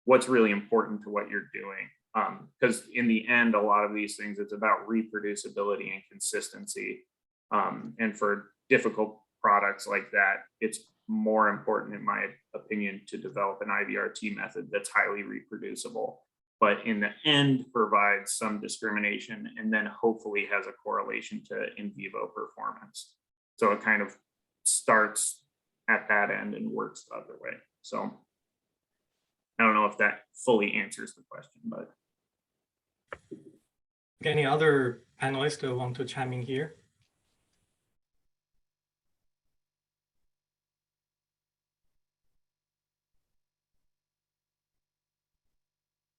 What's really important to what you're doing? Because in the end, a lot of these things, it's about reproducibility and consistency. And for difficult products like that, it's more important, in my opinion, to develop an IVRT method that's highly reproducible, but in the end provides some discrimination and then hopefully has a correlation to in vivo performance. So it kind of starts at that end and works the other way. So I don't know if that fully answers the question, but. Any other panelists that want to chime in here?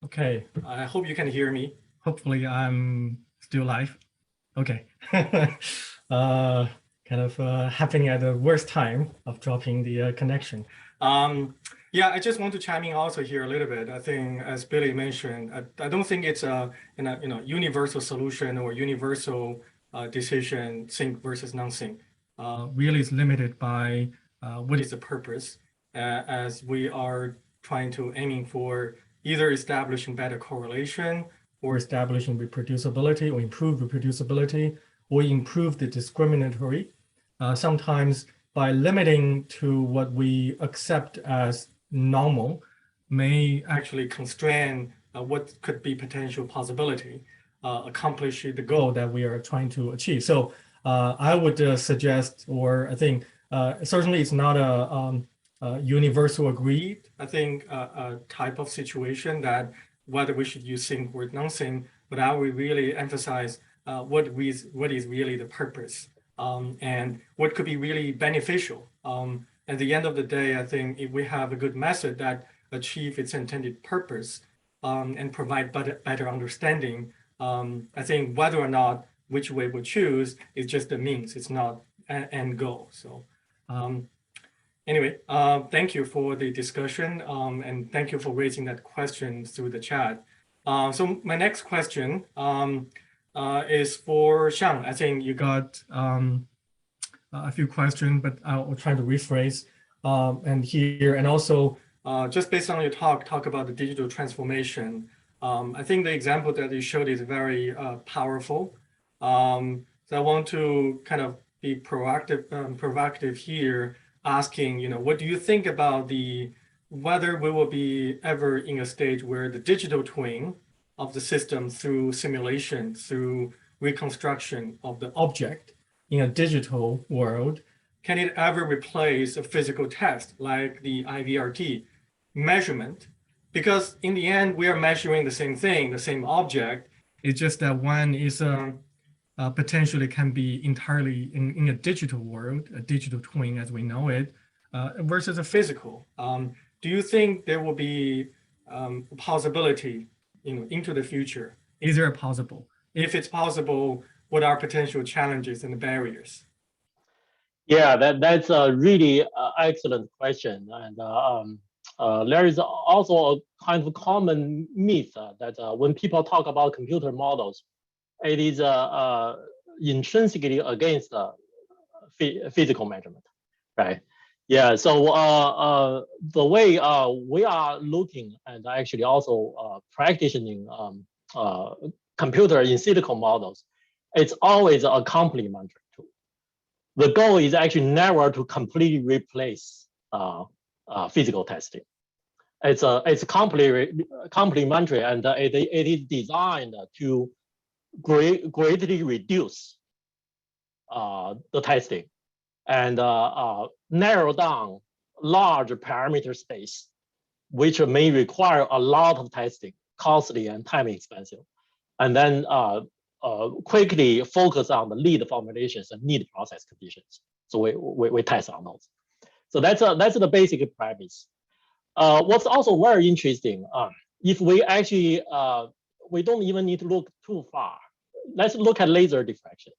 Okay, I hope you can hear me. Hopefully I'm still live. Okay. Kind of happening at the worst time of dropping the connection. Yeah, I just want to chime in also here a little bit. I think, as Billy mentioned, I don't think it's a universal solution or universal decision, sync versus non-sync. Really is limited by what is the purpose, as we are trying to aiming for either establishing better correlation or establishing reproducibility or improve reproducibility or improve the discriminatory. Sometimes by limiting to what we accept as normal may actually constrain what could be potential possibility, accomplish the goal that we are trying to achieve. So I would suggest, or I think certainly it's not a universal agreed, I think, a type of situation that whether we should use sync or non-sync, but I would really emphasize what is really the purpose and what could be really beneficial. At the end of the day, I think if we have a good method that achieve its intended purpose and provide better understanding, I think whether or not which way we choose is just a means, it's not an end goal. So anyway, thank you for the discussion and thank you for raising that question through the chat. So my next question is for Xiang. I think you got a few questions, but I'll try to rephrase and here, and also just based on your talk about the digital transformation. I think the example that you showed is very powerful. So I want to kind of be proactive here, asking, what do you think about whether we will be ever in a stage where the digital twin of the system through simulation, through reconstruction of the object in a digital world, can it ever replace a physical test like the IVRT measurement? Because in the end, we are measuring the same thing, the same object. It's just that one is potentially can be entirely in a digital world, a digital twin as we know it, versus a physical. Do you think there will be a possibility, into the future? Is there a possible? If it's possible, what are potential challenges and the barriers? Yeah, that's a really excellent question. And there is also a kind of common myth that when people talk about computer models, it is intrinsically against physical measurement, right? Yeah, so the way we are looking and actually also practicing computer in silico models, it's always a complementary tool. The goal is actually never to completely replace physical testing. It's complementary, and it is designed to greatly reduce the testing and narrow down large parameter space, which may require a lot of testing, costly and time expensive, and then quickly focus on the lead formulations and need process conditions. So we test on those. So that's the basic premise. What's also very interesting, if we actually, we don't even need to look too far. Let's look at laser diffraction.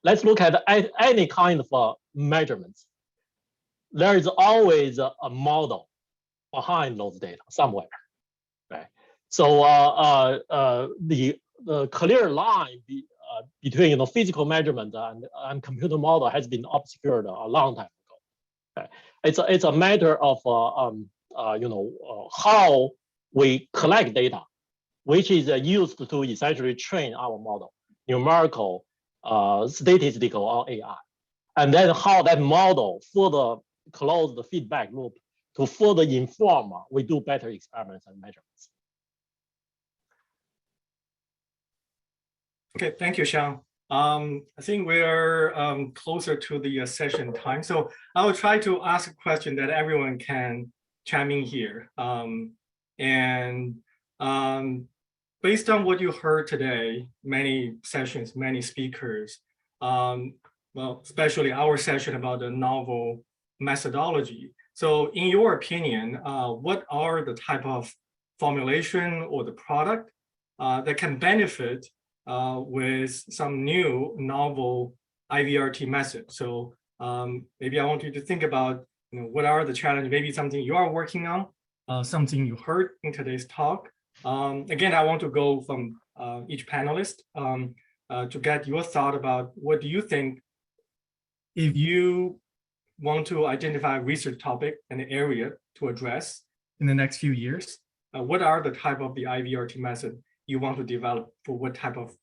Let's look at any kind of measurements. There is always a model behind those data somewhere, right? So the clear line between the physical measurement and computer model has been obscured a long time ago. Okay? It's a matter of how we collect data, which is used to essentially train our model, numerical, statistical, or AI, and then how that model further close the feedback loop to further inform we do better experiments and measurements. Okay, thank you, Xiang. I think we're closer to the session time, so I will try to ask a question that everyone can chime in here. And based on what you heard today, many sessions, many speakers, well, especially our session about the novel methodology. So in your opinion, what are the type of formulation or the product that can benefit with some new novel IVRT method? So maybe I want you to think about, what are the challenges, maybe something you are working on, something you heard in today's talk. Again, I want to go from each panelist to get your thought about what do you think, if you want to identify a research topic and an area to address in the next few years, what are the type of the IVRT method you want to develop for what type of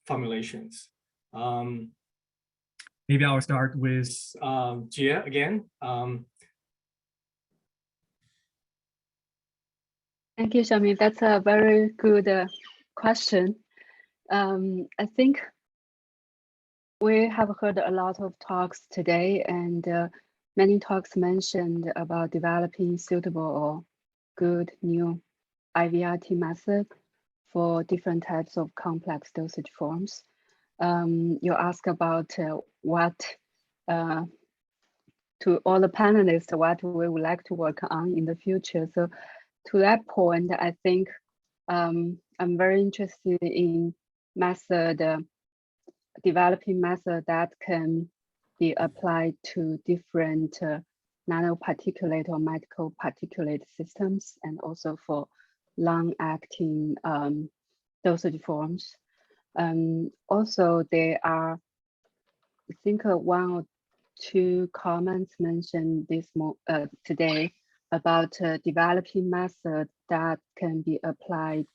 formulations? Maybe I'll start with Jia again. Thank you, Xiaoming. That's a very good question. I think we have heard a lot of talks today, and many talks mentioned about developing suitable or good new IVRT method for different types of complex dosage forms. You ask about what, to all the panelists, what we would like to work on in the future. So to that point, I think I'm very interested in developing method that can be applied to different nanoparticulate or microparticulate systems, and also for long-acting dosage forms. Also, there are, I think, one or two comments mentioned today about developing methods that can be applied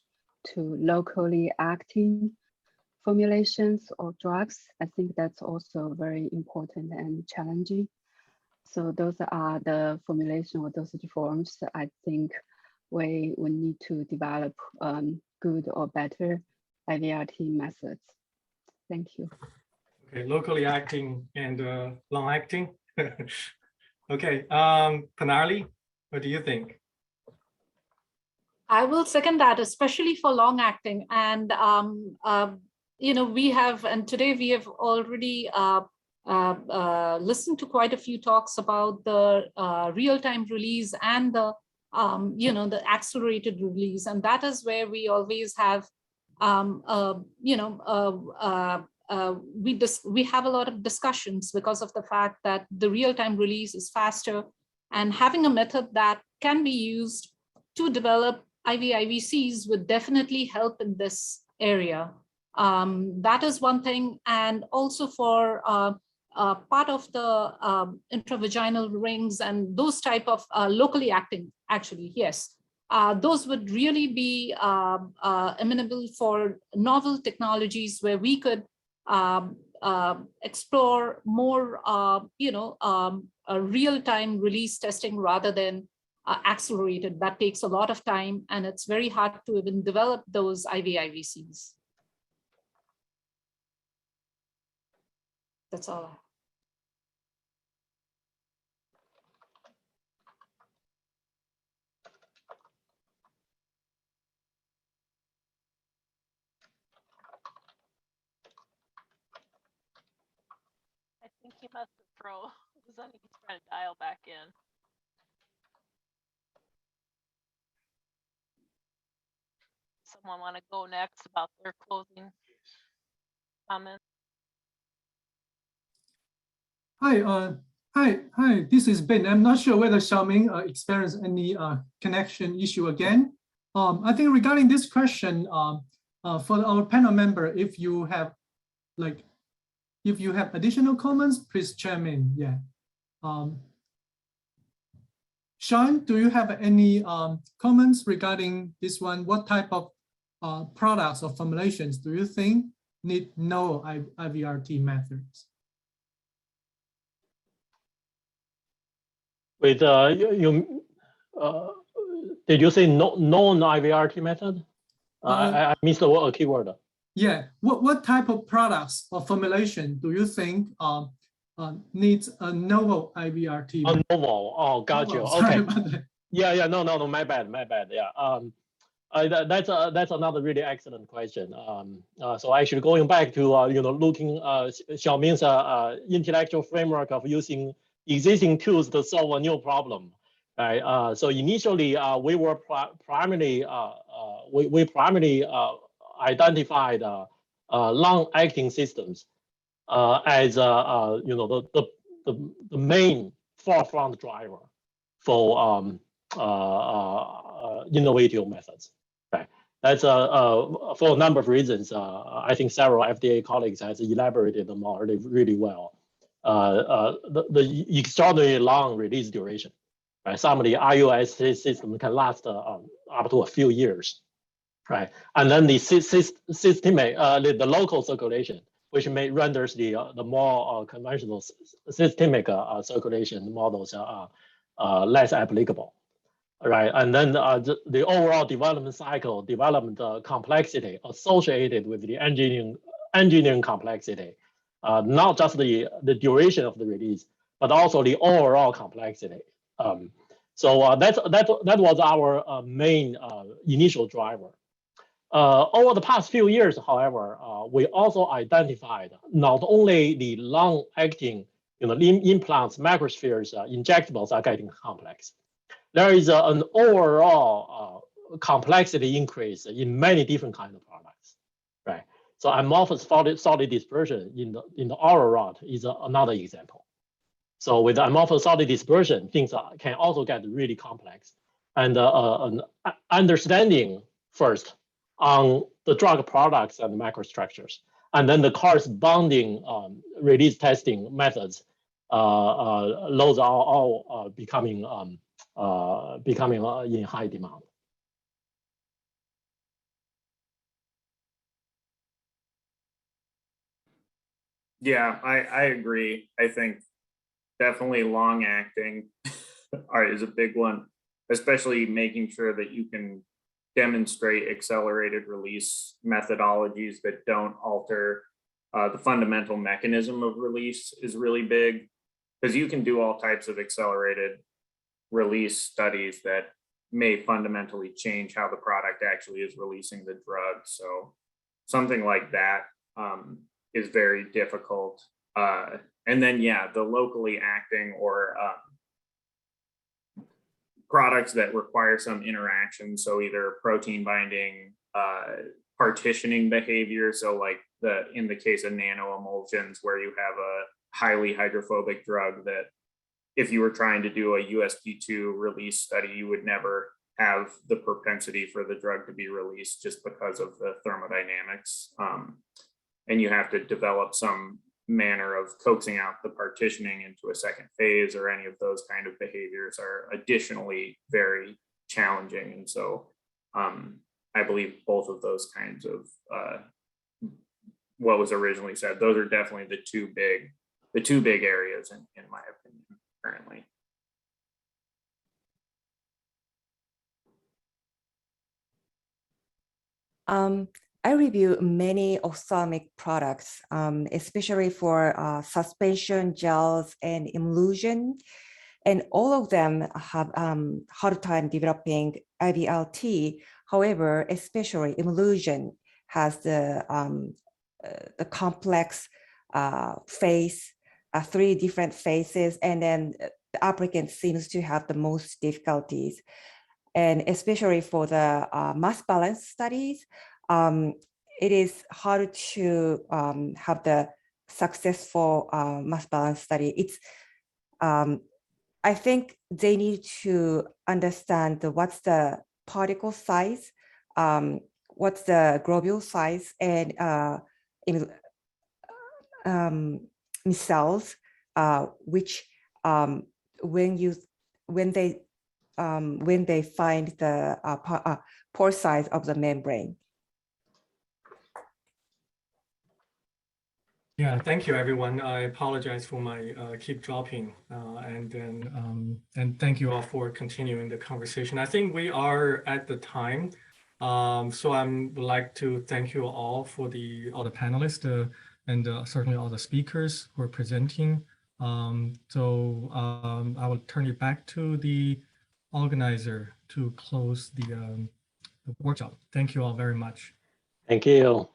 to locally acting formulations or drugs. I think that's also very important and challenging. So those are the formulation or dosage forms that I think we need to develop good or better IVRT methods. Thank you. Okay, locally acting and long acting. Okay, Panarli, what do you think? I will second that, especially for long acting. And we have, and today we have already listened to quite a few talks about the real-time release and the the accelerated release, and that is where we always have we have a lot of discussions because of the fact that the real-time release is faster, and having a method that can be used to develop IVIVCs would definitely help in this area. That is one thing, and also for part of the intravaginal rings and those type of locally acting, actually, yes. Those would really be amenable for novel technologies where we could explore more, real-time release testing rather than accelerated. That takes a lot of time, and it's very hard to even develop those IVIVCs. That's all. I think he must have froze. He's trying to dial back in. Someone want to go next about their closing comments? Hi. This is Ben. I'm not sure whether Xiaoming experienced any connection issue again. I think regarding this question, for our panel member, if you have additional comments, please chime in. Yeah. Sean, do you have any comments regarding this one? What type of products or formulations do you think need no IVRT methods? With did you say non-IVRT method? I missed the word, a keyword. Yeah. What type of products or formulation do you think needs a novel IVRT? Oh, novel. Oh, got you. Sorry Okay. about that. Yeah, no, my bad. Yeah. That's another really excellent question. So actually going back to looking Xiaoming's intellectual framework of using existing tools to solve a new problem, right? So initially we were primarily identified long-acting systems as the main forefront driver for innovative methods. Right. That's for a number of reasons. I think several FDA colleagues has elaborated them already really well. The extraordinarily long release duration. Right. Some of the iOS system can last up to a few years. Right. And then the systemic, the local circulation, which renders the more conventional systemic circulation models less applicable. Right, and then the overall development cycle, complexity associated with the engineering complexity, not just the duration of the release, but also the overall complexity. So that was our main initial driver. Over the past few years, however, we also identified not only the long-acting, implants, microspheres, injectables are getting complex. There is an overall complexity increase in many different kinds of products, right? So amorphous solid dispersion in the oral route is another example. So with amorphous solid dispersion, things can also get really complex. And an understanding first on the drug products and microstructures, and then the corresponding release testing methods, those are all becoming in high demand. Yeah, I agree. I think definitely long acting is a big one, especially making sure that you can demonstrate accelerated release methodologies that don't alter the fundamental mechanism of release is really big, because you can do all types of accelerated release studies that may fundamentally change how the product actually is releasing the drug. So something like that is very difficult. And then, yeah, the locally acting or products that require some interaction. So either protein binding, partitioning behavior. So like in the case of nano-emulsions, where you have a highly hydrophobic drug that if you were trying to do a USP2 release study, you would never have the propensity for the drug to be released just because of the thermodynamics. And you have to develop some manner of coaxing out the partitioning into a second phase, or any of those kind of behaviors are additionally very challenging. And so I believe both of those kinds of what was originally said, those are definitely the two big areas in my opinion currently. I review many ophthalmic products, especially for suspension, gels, and emulsion. And all of them have hard time developing IVRT. However, especially emulsion has the complex phase, 3 different phases, and then the applicant seems to have the most difficulties. And especially for the mass balance studies, it is hard to have the successful mass balance study. It's I think they need to understand what's the particle size, what's the globule size, and cells, which when they find the pore size of the membrane. Yeah, thank you, everyone. I apologize for my keep dropping, and thank you all for continuing the conversation. I think we are at the time, so I would like to thank you all for all the panelists and certainly all the speakers who are presenting. I will turn it back to the organizer to close the workshop. Thank you all very much. Thank you.